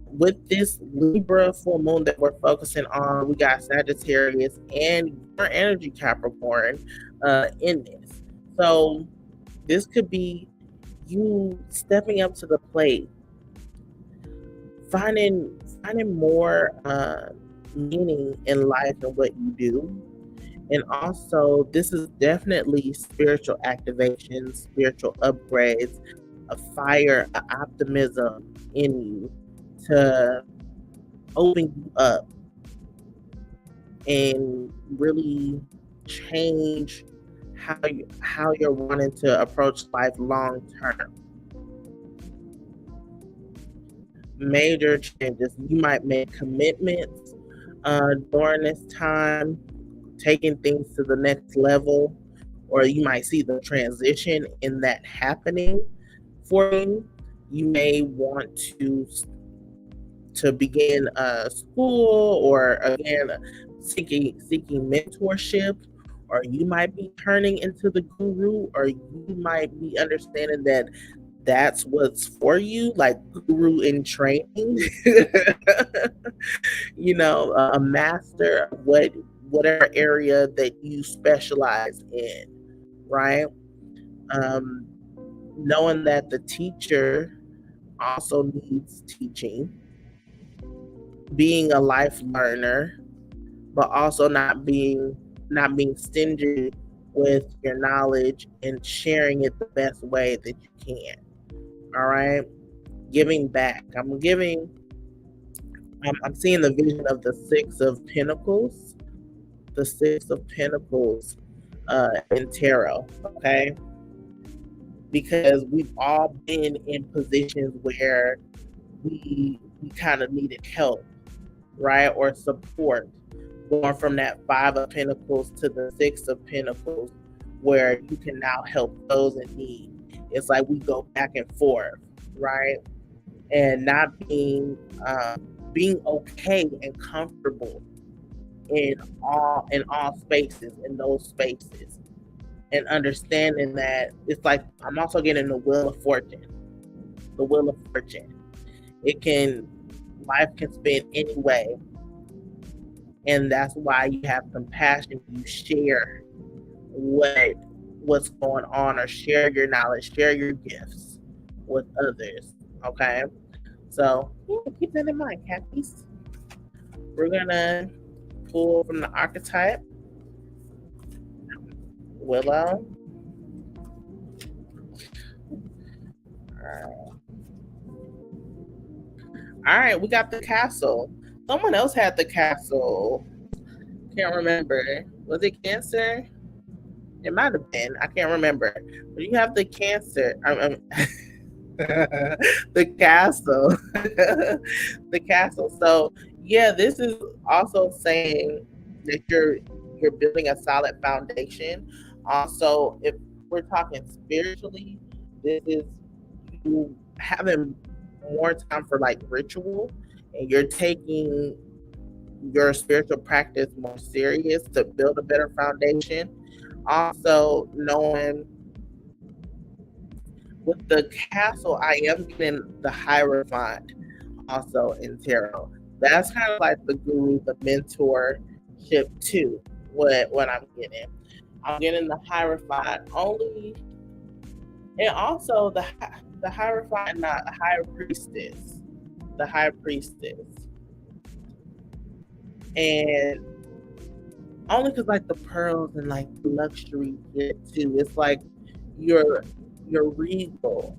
S1: With this Libra full moon that we're focusing on, we got Sagittarius and your energy Capricorn in this. So this could be you stepping up to the plate, finding more meaning in life and what you do. And also, this is definitely spiritual activation, spiritual upgrades, a fire, an optimism in you to open you up and really change how you're wanting to approach life long term. Major changes. You might make commitments during this time, taking things to the next level, or you might see the transition in that happening for you. You may want to begin school, or again seeking mentorship, or you might be turning into the guru, or you might be understanding that that's what's for you, like guru in training. A master of whatever area that you specialize in, right? um, Knowing that the teacher also needs teaching, being a life learner, but also not being stingy with your knowledge and sharing it the best way that you can. All right, giving back. I'm seeing the vision of the Six of Pentacles, the Six of Pentacles in tarot. Okay, because we've all been in positions where we kind of needed help, right, or support, going from that Five of Pentacles to the Six of Pentacles, where you can now help those in need. It's like we go back and forth, right, and not being okay and comfortable in all spaces, in those spaces, and understanding that it's like I'm also getting the Wheel of Fortune. The Wheel of Fortune. Life can spin any way, and that's why you have compassion. You share what's going on, or share your knowledge, share your gifts with others. Okay, so keep that in mind, Cappies. We're gonna pull from the archetype Willow. All right, we got the Castle. Someone else had the Castle. Can't remember. Was it Cancer? It might have been. I can't remember. But you have the Cancer. The Castle. The Castle. So yeah, this is also saying that you're building a solid foundation. Also, if we're talking spiritually, this is you having more time for like ritual, and you're taking your spiritual practice more serious to build a better foundation. Also, knowing with the Castle, I am getting the Hierophant also in tarot. That's kind of like the guru, the mentorship too. What I'm getting the Hierophant only, and also the Hierophant, not High Priestess, the High Priestess, and only because like the pearls and like luxury get too. It's like your regal,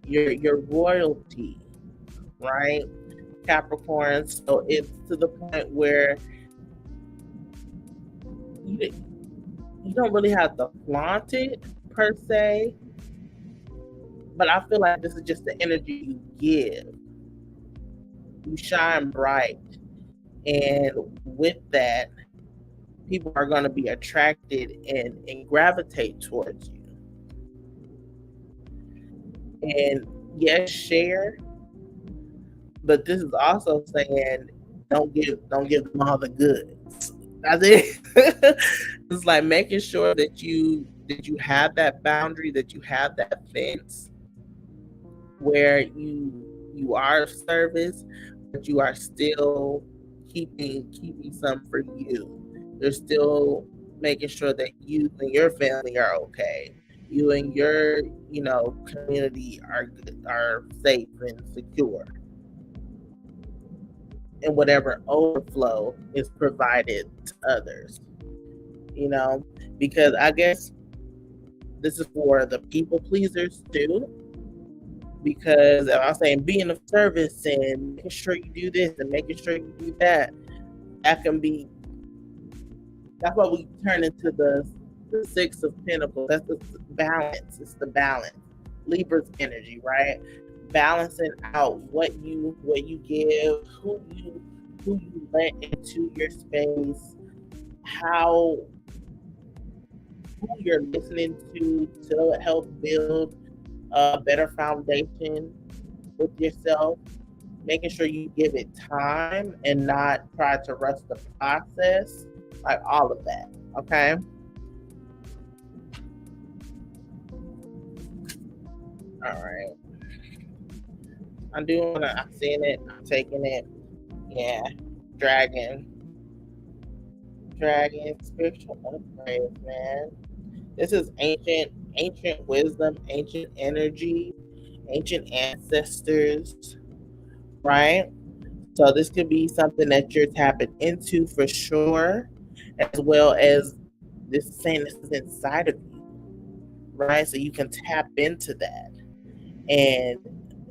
S1: your royalty, right? Capricorn. So it's to the point where you, you don't really have to flaunt it per se, but I feel like this is just the energy you give. You shine bright, and with that, people are going to be attracted and gravitate towards you. And yes, share, but this is also saying don't give them all the goods. That's it. It's like making sure that you have that boundary, that you have that fence where you are of service, but you are still keeping some for you. You're still making sure that you and your family are okay. You and your community are safe and secure, and whatever overflow is provided to others. Because I guess this is for the people pleasers too. Because I'm saying being of service and making sure you do this and making sure you do that, that can be. That's why we turn into the Six of Pentacles. That's the balance. It's the balance. Libra's energy, right? Balancing out what you give, who you let into your space, who you're listening to help build a better foundation, with yourself, making sure you give it time and not try to rush the process, like all of that. Okay. All right. I'm doing it. I'm seeing it. I'm taking it. Yeah. Dragon. Spiritual upgrades, man. This is ancient wisdom, ancient energy, ancient ancestors, right? So this could be something that you're tapping into for sure, as well as this saying this is inside of you, right? So you can tap into that, and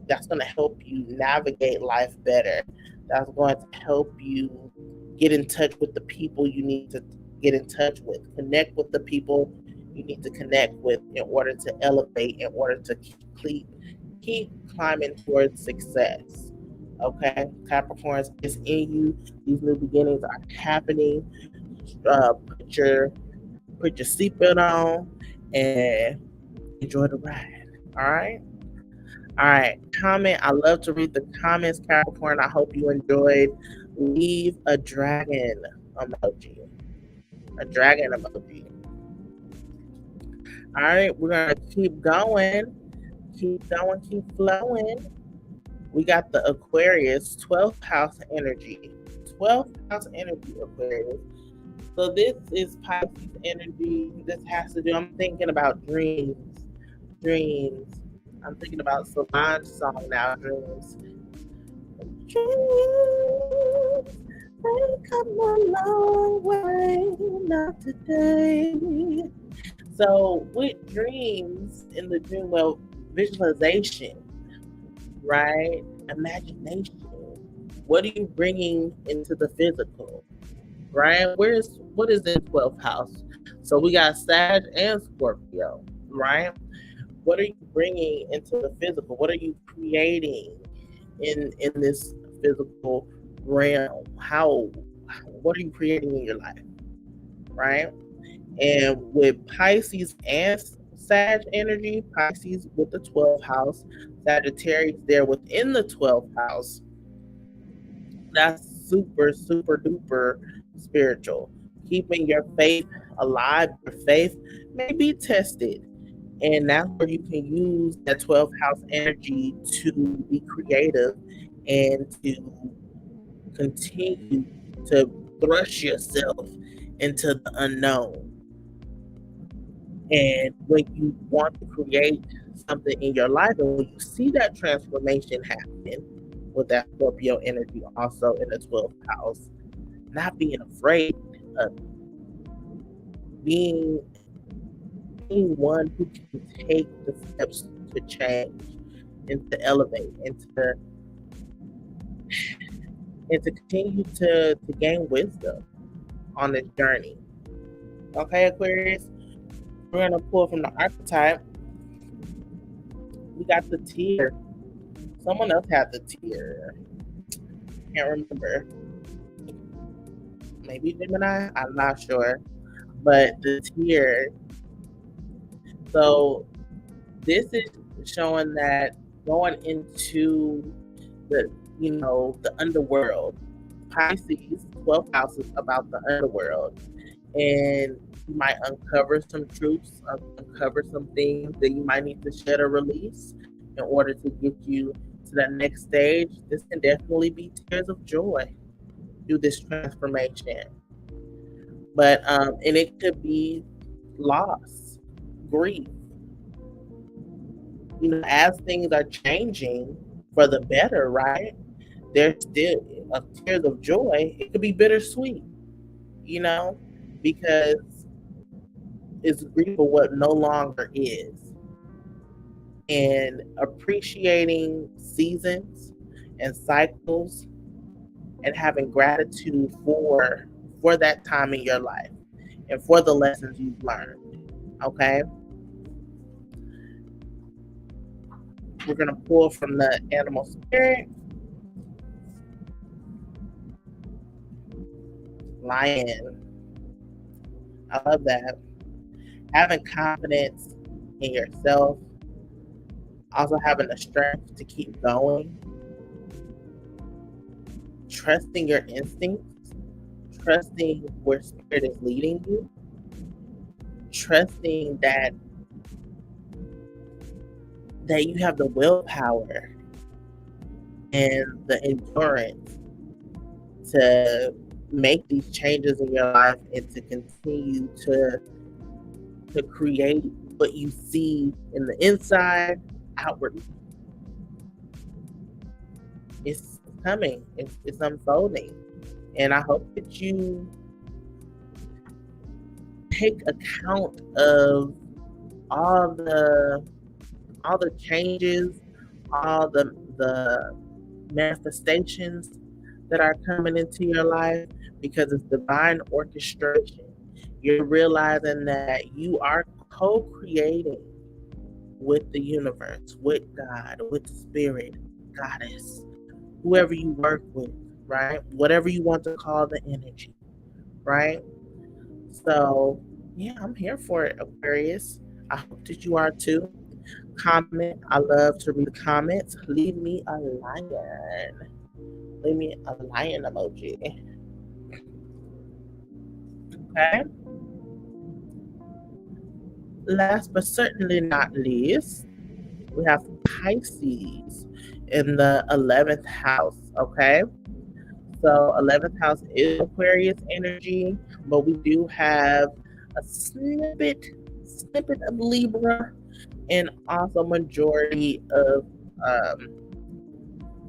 S1: that's going to help you navigate life better. That's going to help you get in touch with the people you need to get in touch with, connect with the people you need to connect with in order to elevate, in order to keep climbing towards success. Okay, Capricorns, it's in you. These new beginnings are happening. Put your seatbelt on and enjoy the ride. All right. All right. Comment. I love to read the comments, Capricorn. I hope you enjoyed. Leave a dragon emoji. A dragon emoji. All right. We're going to keep going. Keep going. Keep flowing. We got the Aquarius 12th house energy. 12th house energy, Aquarius. So this is Pisces energy. This has to do, I'm thinking about dreams. I'm thinking about Solange's song now, Dreams. Dreams, they come a long way, not today. So with dreams in the dream, well, visualization, right? Imagination. What are you bringing into the physical, right? What is in 12th house? So we got Sag and Scorpio, right? What are you bringing into the physical? What are you creating in this physical realm? What are you creating in your life, right? And with Pisces and Sag energy, Pisces with the 12th house, Sagittarius there within the 12th house, that's super, super duper spiritual. Keeping your faith alive, your faith may be tested. And that's where you can use that 12th house energy to be creative and to continue to thrust yourself into the unknown. And when you want to create something in your life, and when you see that transformation happen with that Scorpio energy also in the 12th house, not being afraid of being one who can take the steps to change and to elevate and to continue to gain wisdom on this journey. Okay, Aquarius, we're gonna pull from the archetype. We got the tear. Someone else had the tear. Can't remember. Maybe Gemini. I'm not sure. But the tear. So this is showing that going into the the underworld. Pisces 12th house is about the underworld, and you might uncover some truths, uncover some things that you might need to shed or release in order to get you to that next stage. This can definitely be tears of joy through this transformation, but and it could be loss, grief. As things are changing for the better, right? There's still tears of joy. It could be bittersweet, because it's grief for what no longer is, and appreciating seasons and cycles, and having gratitude for that time in your life and for the lessons you've learned. Okay, we're gonna pull from the animal spirit. Lion. I love that. Having confidence in yourself, Also having the strength to keep going, trusting your instincts, trusting where spirit is leading you, trusting that you have the willpower and the endurance to make these changes in your life and to continue to create what you see in the inside outwardly. It's coming. It's unfolding. And I hope that you take account of all the changes, all the manifestations that are coming into your life, because it's divine orchestration. You're realizing that you are co-creating with the universe, with God, with spirit, goddess, whoever you work with, right? Whatever you want to call the energy, right? So, yeah, I'm here for it, Aquarius. I hope that you are too. Comment. I love to read comments. Leave me a lion. Leave me a lion emoji. Okay. Last but certainly not least, we have Pisces in the 11th house. Okay. So 11th house is Aquarius energy, but we do have a snippet of Libra and also majority of um,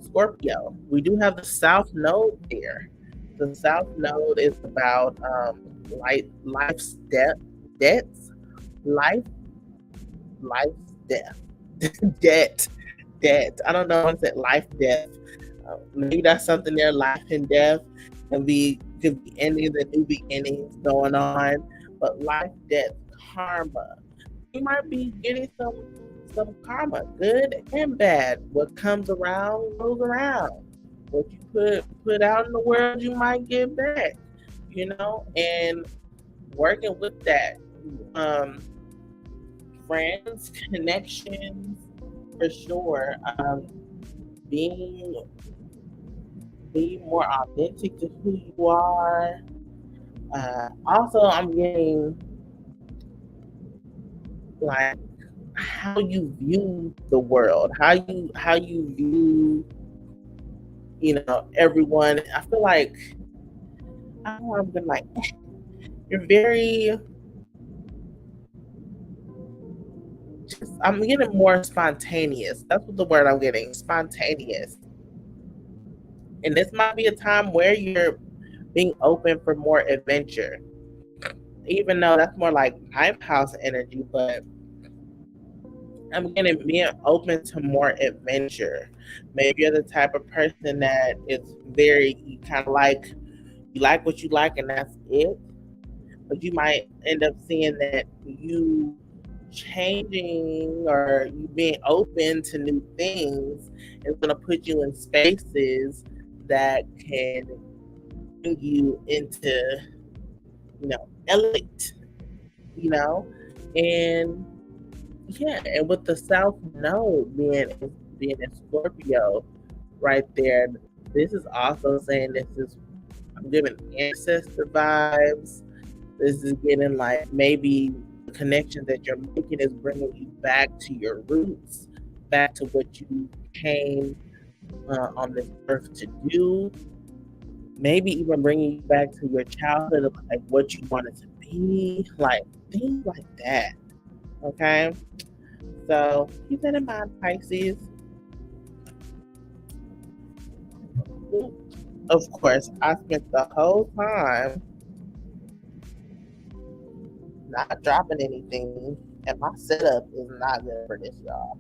S1: Scorpio. We do have the South Node there. The South Node is about life's debts, life, life's death, debt. I don't know if it's life, death. Maybe that's something there. Life and death could be endings and new beginnings going on, but life, death, karma. You might be getting some karma, good and bad. What comes around goes around. What you put out in the world, you might get back. And working with that, friends, connections, for sure. Being more authentic to who you are. Also, I'm getting like how you view the world, how you view everyone. I feel like I don't want to be like you're very. I'm getting more spontaneous. That's what the word I'm getting. Spontaneous. And this might be a time where you're being open for more adventure. Even though that's more like ninth house energy, but I'm getting being open to more adventure. Maybe you're the type of person that is very kind of like you like what you like and that's it. But you might end up seeing that you changing or you being open to new things is going to put you in spaces that can bring you into, elite, and yeah, and with the South Node being in Scorpio right there, this is also saying I'm giving ancestor vibes. This is getting like maybe the connection that you're making is bringing you back to your roots, back to what you came on this earth to do. Maybe even bringing you back to your childhood of like what you wanted to be, like things like that. Okay, so keep that in mind, Pisces. Of course, I spent the whole time not dropping anything, and my setup is not good for this, y'all.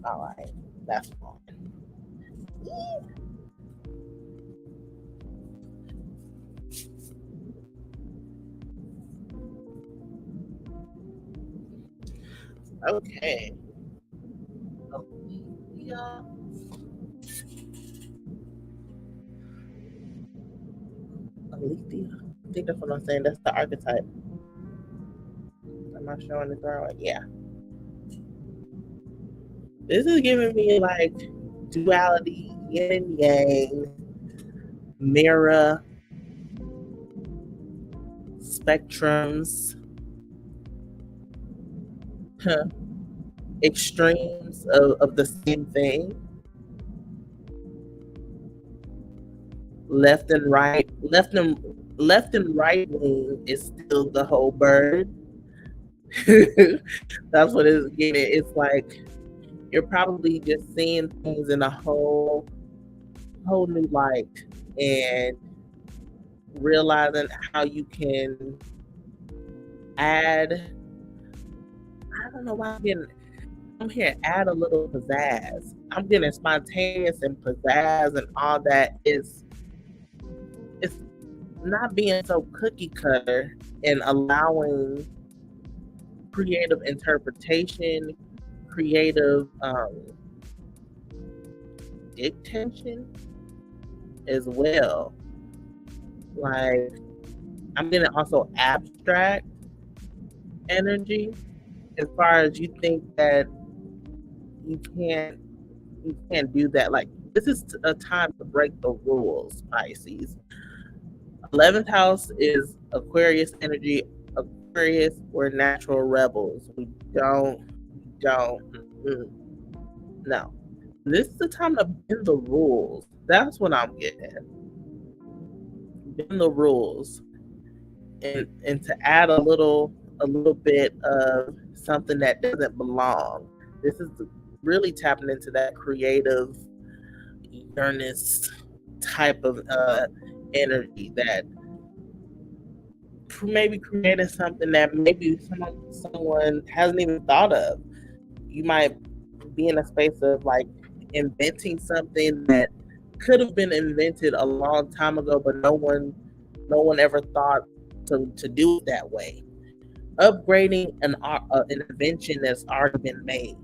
S1: All right, that's fine. Okay. Yeah. Alethea. I think that's what I'm saying. That's the archetype. Am I showing it right? Yeah. This is giving me like duality, yin and yang, mirror, spectrums, extremes of the same thing. Left and right wing is still the whole bird. That's what it's getting. It's like you're probably just seeing things in a whole new light and realizing how you can add. I don't know why I'm here. Add a little pizzazz. I'm getting spontaneous and pizzazz and all that. It's not being so cookie cutter and allowing creative interpretation, creative dictation as well. Like I'm getting also abstract energy as far as you think that you can't do that. Like this is a time to break the rules, Pisces. 11th house is Aquarius energy. Aquarius, we're natural rebels. We don't no. This is the time to bend the rules. That's what I'm getting at. Bend the rules. And to add a little bit of something that doesn't belong. This is really tapping into that creative earnest type of energy that maybe created something that maybe someone hasn't even thought of. You might be in a space of like inventing something that could have been invented a long time ago, but no one ever thought to do it that way. Upgrading an invention that's already been made,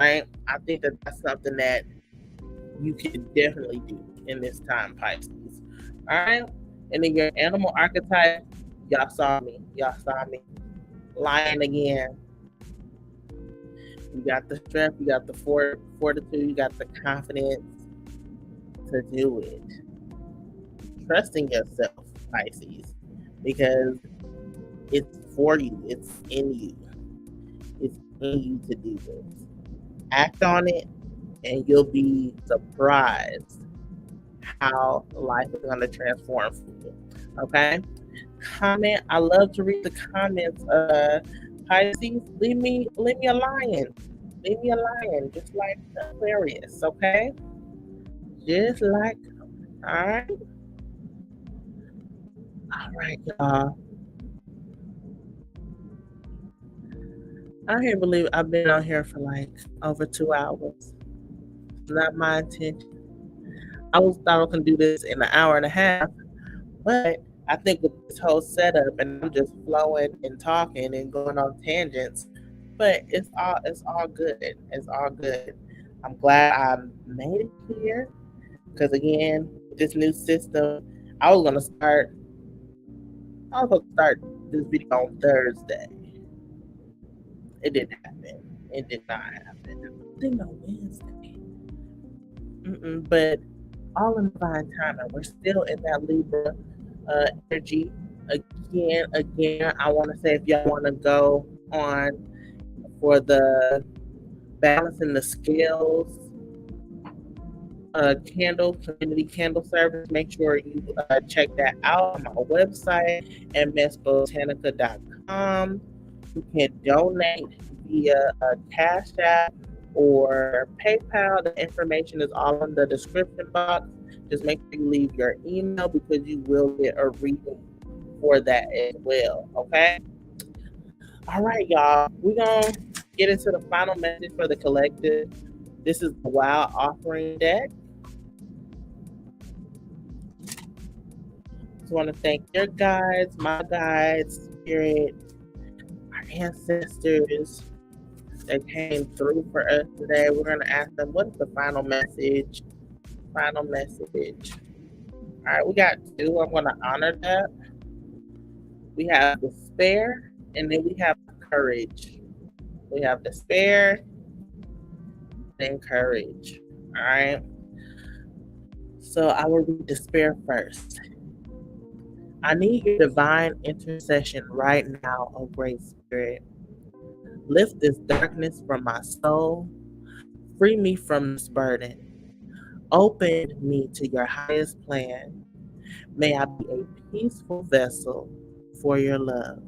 S1: right? I think that that's something that you can definitely do in this time, Pisces. All right, and then your animal archetype, y'all saw me, lion again. You got the strength, you got the fortitude, you got the confidence to do it. Trusting yourself, Pisces, because it's for you, it's in you to do this. Act on it, and you'll be surprised how life is going to transform for you. Okay? Comment. I love to read the comments. Pisces, leave me a lion. Leave me a lion, just like Aquarius. Okay? Just like. All right. All right, y'all. I can't believe I've been on here for like over 2 hours. Not my intention. I thought I was gonna do this in an hour and a half, but I think with this whole setup and I'm just flowing and talking and going on tangents, but it's all good. It's all good. I'm glad I made it here because again, this new system, I was gonna start. I was gonna start this video on Thursday. It didn't happen. It did not happen. I think on Wednesday. But all in divine timing. We're still in that Libra energy. Again, I want to say if y'all want to go on for the balancing the scales community candle service, make sure you check that out on my website, msbotanica.com. You can donate via Cash App or PayPal. The information is all in the description box. Just make sure you leave your email because you will get a reading for that as well. Okay? All right, y'all. We're going to get into the final message for the collective. This is the Wild Offering deck. Just want to thank your guides, my guides, spirit, our ancestors that came through for us today. We're going to ask them, what is the final message? Final message. All right, we got two. I'm going to honor that. We have despair, and then we have courage. We have despair, and courage. All right. So I will read despair first. I need your divine intercession right now, O Great Spirit. Lift this darkness from my soul. Free me from this burden. Open me to your highest plan. May I be a peaceful vessel for your love.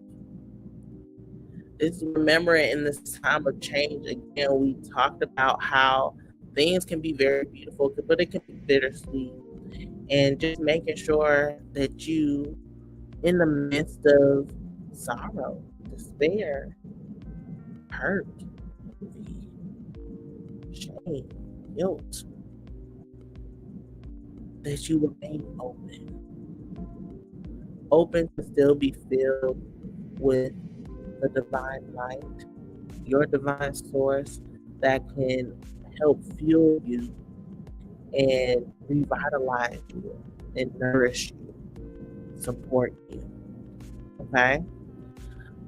S1: It's remembering in this time of change, again, we talked about how things can be very beautiful, but it can be bittersweet. And just making sure that you, in the midst of sorrow, despair, hurt, envy, shame, guilt, that you remain open to still be filled with the divine light, your divine source that can help fuel you and revitalize you and nourish you, support you. Okay?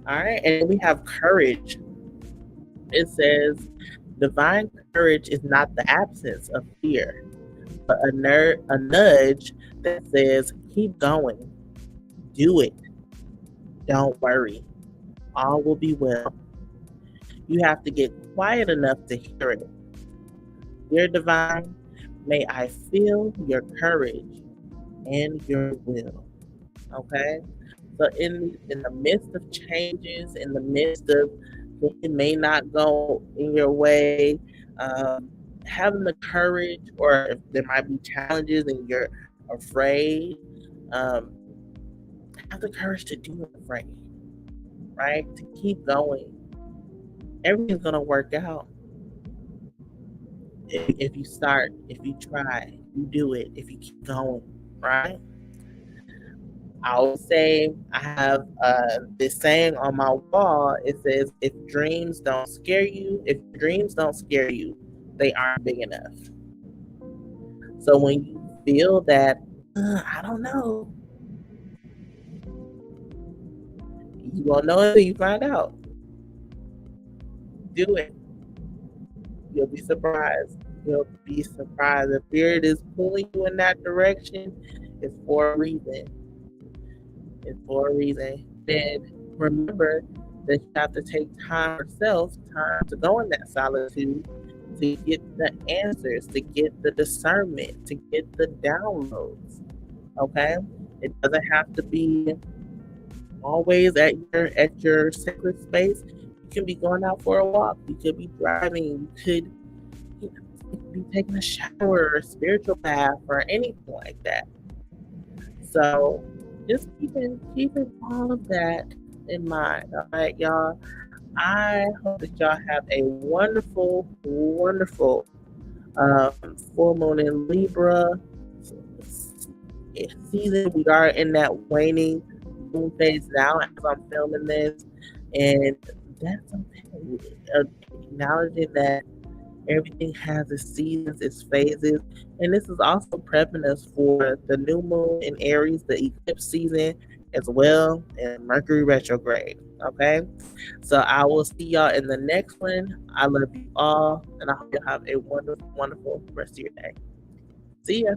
S1: All right. And we have courage. It says, divine courage is not the absence of fear, but a nudge that says, keep going, do it, don't worry, all will be well. You have to get quiet enough to hear it. Dear divine, may I feel your courage and your will. Okay? So in the midst of changes, in the midst of it may not go in your way, having the courage, or if there might be challenges and you're afraid, have the courage to do it afraid, right? To keep going. Everything's going to work out. If you start, if you try, if you do it, if you keep going, right? I always say, I have this saying on my wall. It says, if dreams don't scare you, they aren't big enough. So when you feel that, I don't know, you won't know until you find out. Do it. You'll be surprised. If Spirit is pulling you in that direction, it's for a reason. Then remember that you have to take time to go in that solitude, to get the answers, to get the discernment, to get the downloads. Okay? It doesn't have to be always at your sacred space. You can be going out for a walk. You could be driving. You could be taking a shower or a spiritual bath or anything like that. So just keeping all of that in mind. All right, y'all. I hope that y'all have a wonderful, wonderful full moon in Libra season. We are in that waning moon phase now as I'm filming this, and that's okay. Acknowledging that everything has its seasons, its phases, and this is also prepping us for the new moon in Aries, the eclipse season as well, and Mercury retrograde. Okay, so I will see y'all in the next one. I love you all, and I hope you have a wonderful, wonderful rest of your day. See ya.